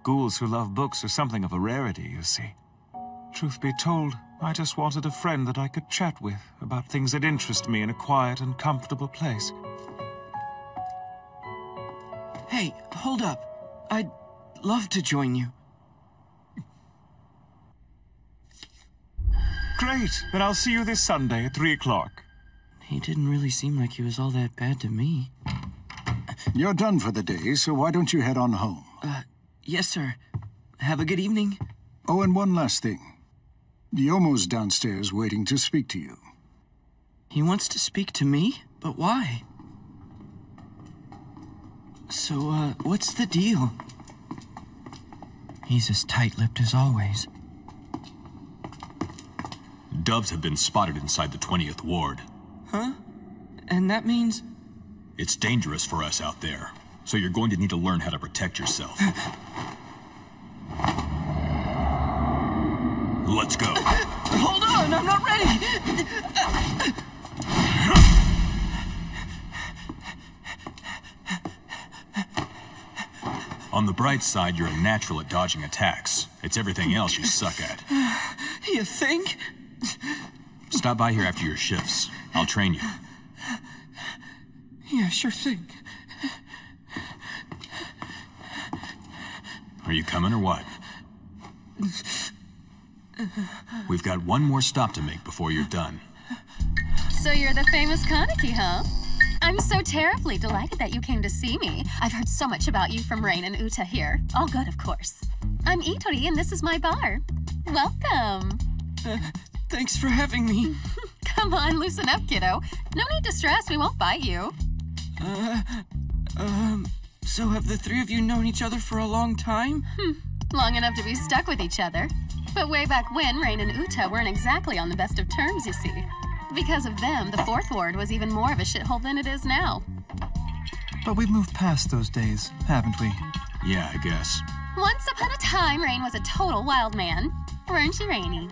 Ghouls who love books are something of a rarity, you see. Truth be told, I just wanted a friend that I could chat with about things that interest me in a quiet and comfortable place. Hey, hold up. I'd love to join you. Great, then I'll see you this Sunday at 3 o'clock. He didn't really seem like he was all that bad to me. You're done for the day, so why don't you head on home? Yes, sir. Have a good evening. Oh, and one last thing. Yomo's downstairs waiting to speak to you. He wants to speak to me? But why? So, what's the deal? He's as tight-lipped as always. Doves have been spotted inside the 20th Ward. Huh? And that means... It's dangerous for us out there, so you're going to need to learn how to protect yourself. Let's go. Hold on, I'm not ready! On the bright side, you're a natural at dodging attacks. It's everything else you suck at. You think? Stop by here after your shifts. I'll train you. Yeah, sure thing. Are you coming or what? We've got one more stop to make before you're done. So you're the famous Kaneki, huh? I'm so terribly delighted that you came to see me. I've heard so much about you from Rain and Uta here. All good, of course. I'm Itori, and this is my bar. Welcome. Thanks for having me. Come on, loosen up, kiddo. No need to stress, we won't bite you. So have the three of you known each other for a long time? Long enough to be stuck with each other. But way back when, Rain and Uta weren't exactly on the best of terms, you see. Because of them, the 4th Ward was even more of a shithole than it is now. But we've moved past those days, haven't we? Yeah, I guess. Once upon a time, Rain was a total wild man. Weren't you, Rainy?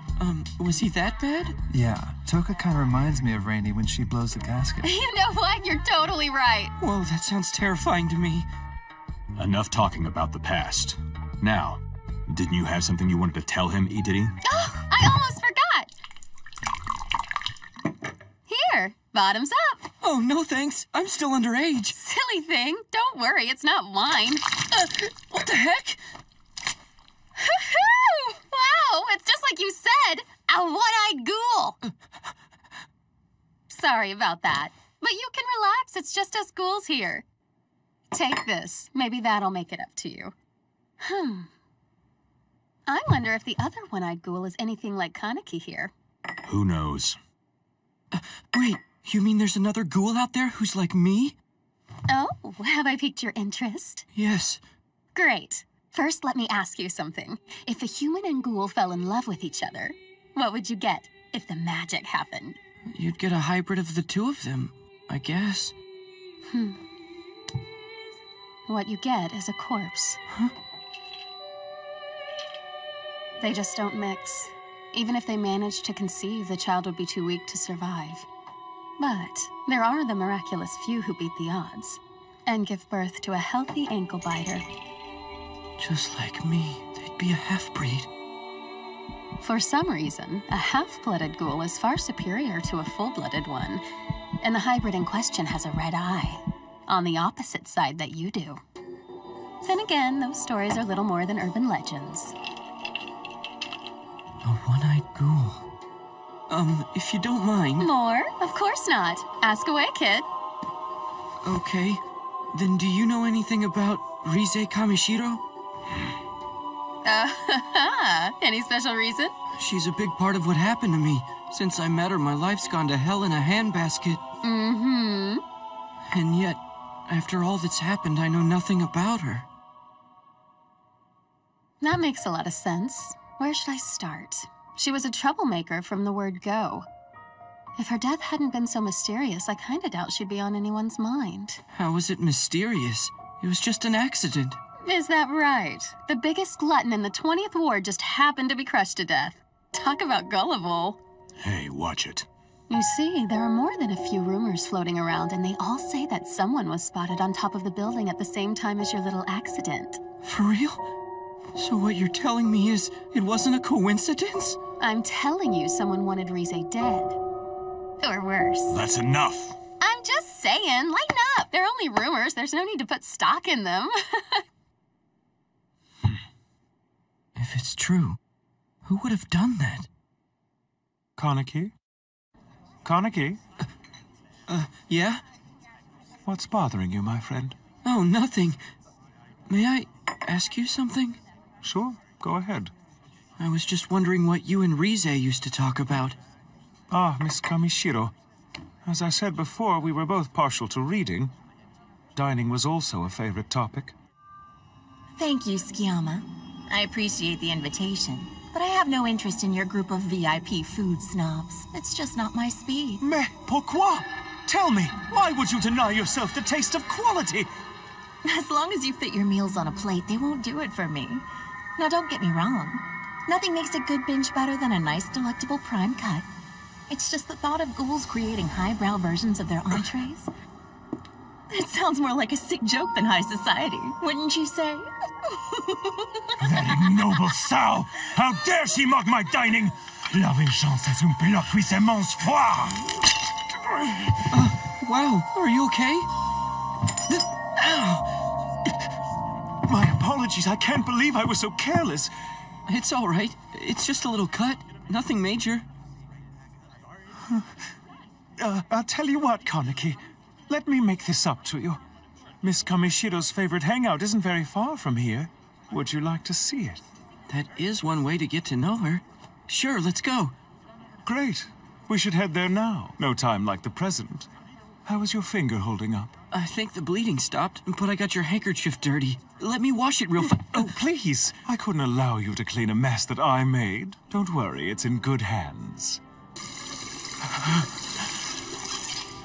Was he that bad? Yeah, Toka kind of reminds me of Rainy when she blows the gasket. You know what? You're totally right. Whoa, that sounds terrifying to me. Enough talking about the past. Now, didn't you have something you wanted to tell him, Idiri? Oh, I almost forgot. Here, bottoms up. Oh, no thanks. I'm still underage. Silly thing. Don't worry, it's not wine. What the heck? Hoo-hoo! Wow, it's just like you said. A one-eyed ghoul. Sorry about that. But you can relax. It's just us ghouls here. Take this. Maybe that'll make it up to you. I wonder if the other one-eyed ghoul is anything like Kaneki here. Who knows? Wait, you mean there's another ghoul out there who's like me? Oh, have I piqued your interest? Yes. Great. First, let me ask you something. If a human and ghoul fell in love with each other, what would you get if the magic happened? You'd get a hybrid of the two of them, I guess. What you get is a corpse. Huh? They just don't mix. Even if they managed to conceive, the child would be too weak to survive. But there are the miraculous few who beat the odds and give birth to a healthy ankle biter. Just like me, they'd be a half-breed. For some reason, a half-blooded ghoul is far superior to a full-blooded one, and the hybrid in question has a red eye, on the opposite side that you do. Then again, those stories are little more than urban legends. A one-eyed ghoul. If you don't mind... More? Of course not. Ask away, kid. Okay. Then do you know anything about Rize Kamishiro? Any special reason? She's a big part of what happened to me. Since I met her, my life's gone to hell in a handbasket. Mm-hmm. And yet, after all that's happened, I know nothing about her. That makes a lot of sense. Where should I start? She was a troublemaker from the word go. If her death hadn't been so mysterious, I kinda doubt she'd be on anyone's mind. How was it mysterious? It was just an accident. Is that right? The biggest glutton in the 20th ward just happened to be crushed to death. Talk about gullible. Hey, watch it. You see, there are more than a few rumors floating around, and they all say that someone was spotted on top of the building at the same time as your little accident. For real? So what you're telling me is it wasn't a coincidence? I'm telling you someone wanted Rize dead. Or worse. That's enough. I'm just saying, lighten up. They're only rumors. There's no need to put stock in them. If it's true, who would have done that? Kaneki? Kaneki? Yeah? What's bothering you, my friend? Oh, nothing. May I ask you something? Sure, go ahead. I was just wondering what you and Rize used to talk about. Ah, Miss Kamishiro. As I said before, we were both partial to reading. Dining was also a favorite topic. Thank you, Skiyama. I appreciate the invitation, but I have no interest in your group of VIP food snobs. It's just not my speed. Mais pourquoi? Tell me, why would you deny yourself the taste of quality? As long as you fit your meals on a plate, they won't do it for me. Now, don't get me wrong. Nothing makes a good binge better than a nice, delectable prime cut. It's just the thought of ghouls creating highbrow versions of their entrees. It sounds more like a sick joke than high society, wouldn't you say? That ignoble sow! How dare she mock my dining! La vengeance est un plat puissamment froid! Wow, are you okay? Ow! My apologies, I can't believe I was so careless. It's all right. It's just a little cut. Nothing major. I'll tell you what, Kaneki. Let me make this up to you. Miss Kamishiro's favorite hangout isn't very far from here. Would you like to see it? That is one way to get to know her. Sure, let's go. Great. We should head there now. No time like the present. How is your finger holding up? I think the bleeding stopped, but I got your handkerchief dirty. Let me wash it real fast. Oh, please. I couldn't allow you to clean a mess that I made. Don't worry, it's in good hands.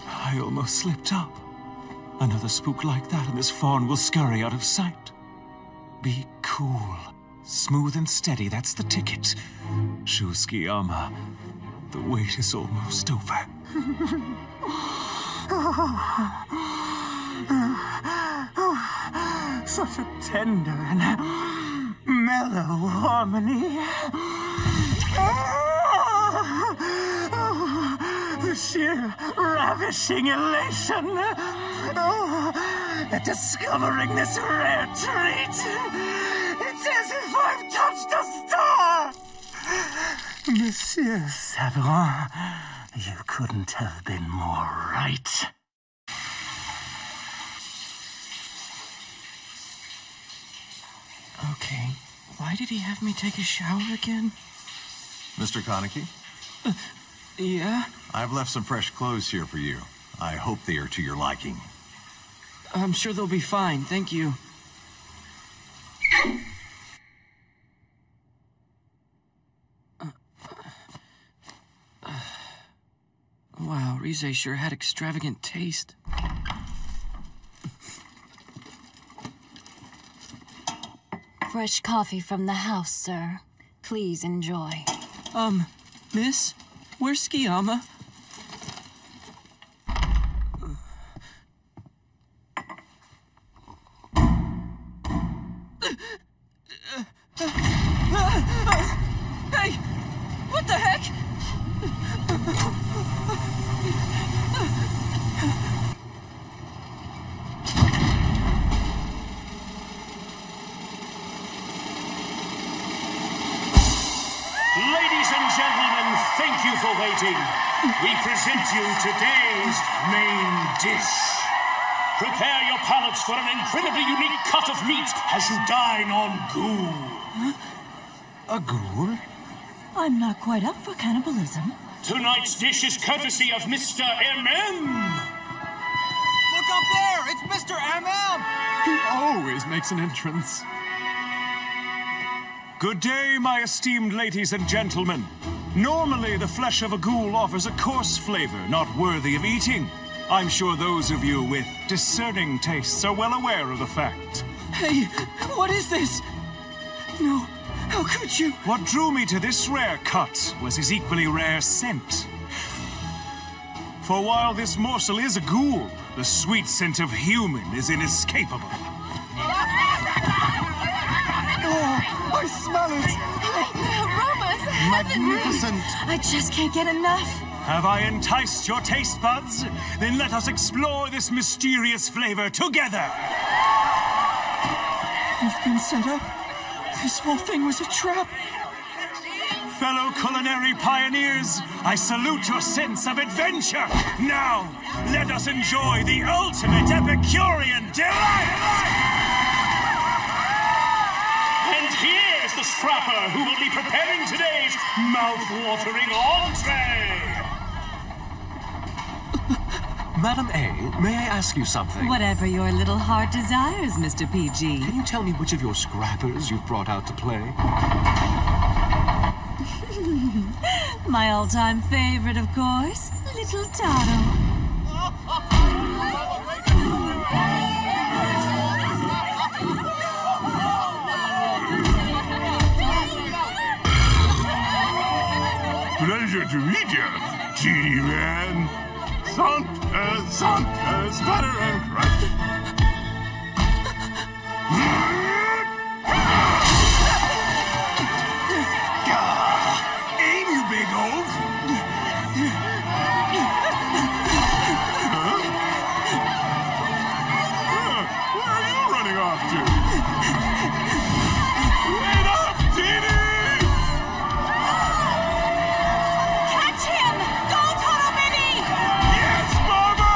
I almost slipped up. Another spook like that and this fawn will scurry out of sight. Be cool. Smooth and steady, that's the ticket. Shusukiyama, the wait is almost over. Such a tender and mellow harmony. The sheer ravishing elation at discovering this rare treat. It's as if I've touched a star. Monsieur Saverin, you couldn't have been more right. Okay, why did he have me take a shower again? Mr. Kaneki? Yeah? I've left some fresh clothes here for you. I hope they are to your liking. I'm sure they'll be fine, thank you. Wow, Rize sure had extravagant taste. Fresh coffee from the house, sir. Please enjoy. Miss? Where's Skiyama? Hey! What the heck? Ladies and gentlemen, thank you for waiting. We present you today's main dish. Prepare your palates for an incredibly unique cut of meat as you dine on ghoul. Huh? A ghoul? I'm not quite up for cannibalism. Tonight's dish is courtesy of Mr. M.M. Look up there! It's Mr. M.M. He always makes an entrance. Good day, my esteemed ladies and gentlemen. Normally, the flesh of a ghoul offers a coarse flavor not worthy of eating. I'm sure those of you with discerning tastes are well aware of the fact. Hey, what is this? No, how could you? What drew me to this rare cut was his equally rare scent. For while this morsel is a ghoul, the sweet scent of human is inescapable. Oh, I smell it! The aroma's Magnificent! I just can't get enough. Have I enticed your taste buds? Then let us explore this mysterious flavor together! You've been set up. This whole thing was a trap. Fellow culinary pioneers, I salute your sense of adventure. Now, let us enjoy the ultimate Epicurean delight! And here's the strapper who will be preparing today's mouth-watering entree! Madam A, may I ask you something? Whatever your little heart desires, Mr. PG. Can you tell me which of your scrappers you've brought out to play? My all-time favorite, of course, Little Toto. Pleasure to meet you, TD man. Saunders, butter and crunch. Aim, you big oaf! Where are you running off to? Wait up, TD! Catch him! Go, Toto, baby! Yes, Mama!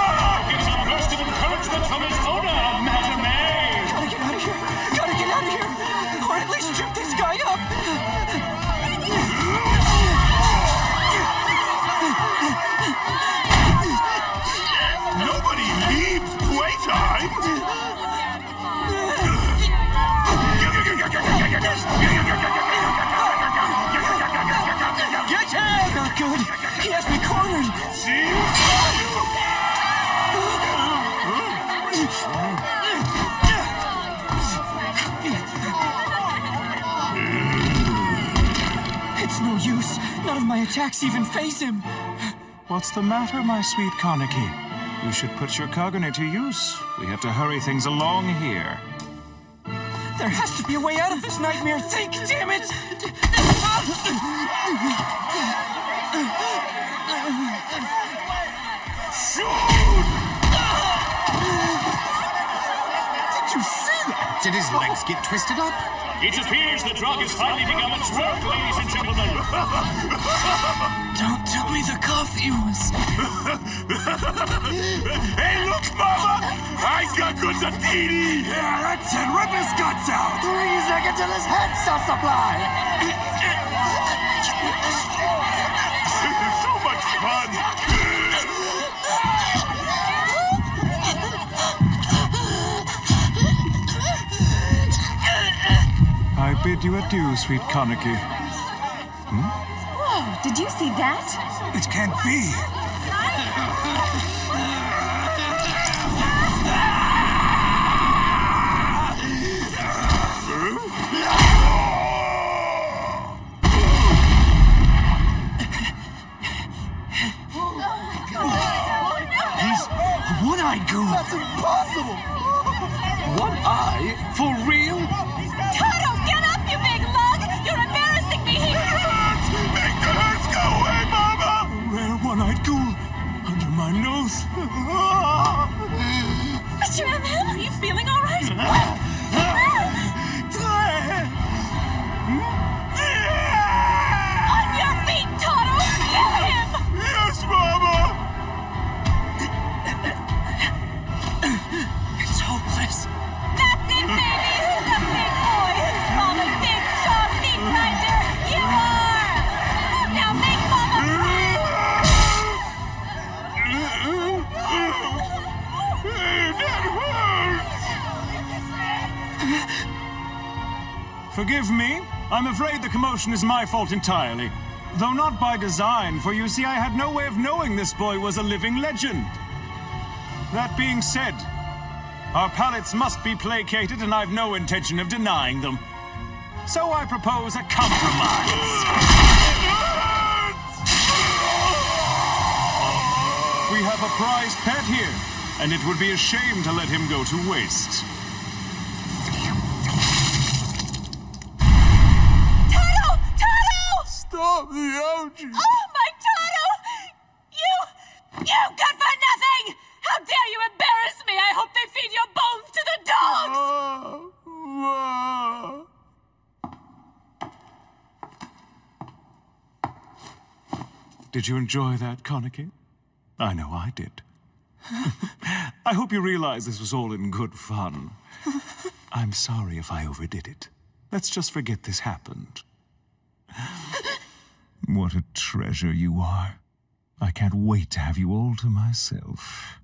Get some burst of encouragement from his owner, Madam A! Gotta get out of here! Gotta get out of here! Or at least trip this guy up! Nobody leaves playtime! Get him! Not good! He has me cornered! It's no use. None of my attacks even phase him. What's the matter, my sweet Kaneki? You should put your Kagune to use. We have to hurry things along here. There has to be a way out of this nightmare. Think, damn it! Did you see that? Did his legs get twisted up? It appears the drug has finally begun its work, ladies and gentlemen. Don't tell me the coffee was... Hey, look, Mama! I got good to TD! Yeah, that's it. Rip his guts out! 3 seconds till his head stops to fly! So much fun! I bid you adieu, sweet Kaneki. Whoa, did you see that? It can't be. He's a one-eyed ghoul! That's impossible! One eye? For real? Toto, get up, you big lug! You're embarrassing me here! Make the hurts go away, Mama! A rare one-eyed ghoul under my nose. Mr. M.M., are you feeling all right? On your feet, Toto! Get him! Yes, Mama! It's hopeless. That's it, baby! Who's a big boy? Who's Mama Big Strong Meat Grinder? You are! Now make Mama Forgive me. I'm afraid the commotion is my fault entirely. Though not by design, for you see I had no way of knowing this boy was a living legend. That being said, Our palates must be placated, and I've no intention of denying them. So I propose a compromise. We have a prized pet here, and it would be a shame to let him go to waste. Toto! Toto! Stop the ouchies! Oh, my Toto! You good for nothing! How dare you embarrass me! I hope they feed your bones to the dogs! Did you enjoy that, Koniki? I know I did. I hope you realize this was all in good fun. I'm sorry if I overdid it. Let's just forget this happened. What a treasure you are. I can't wait to have you all to myself.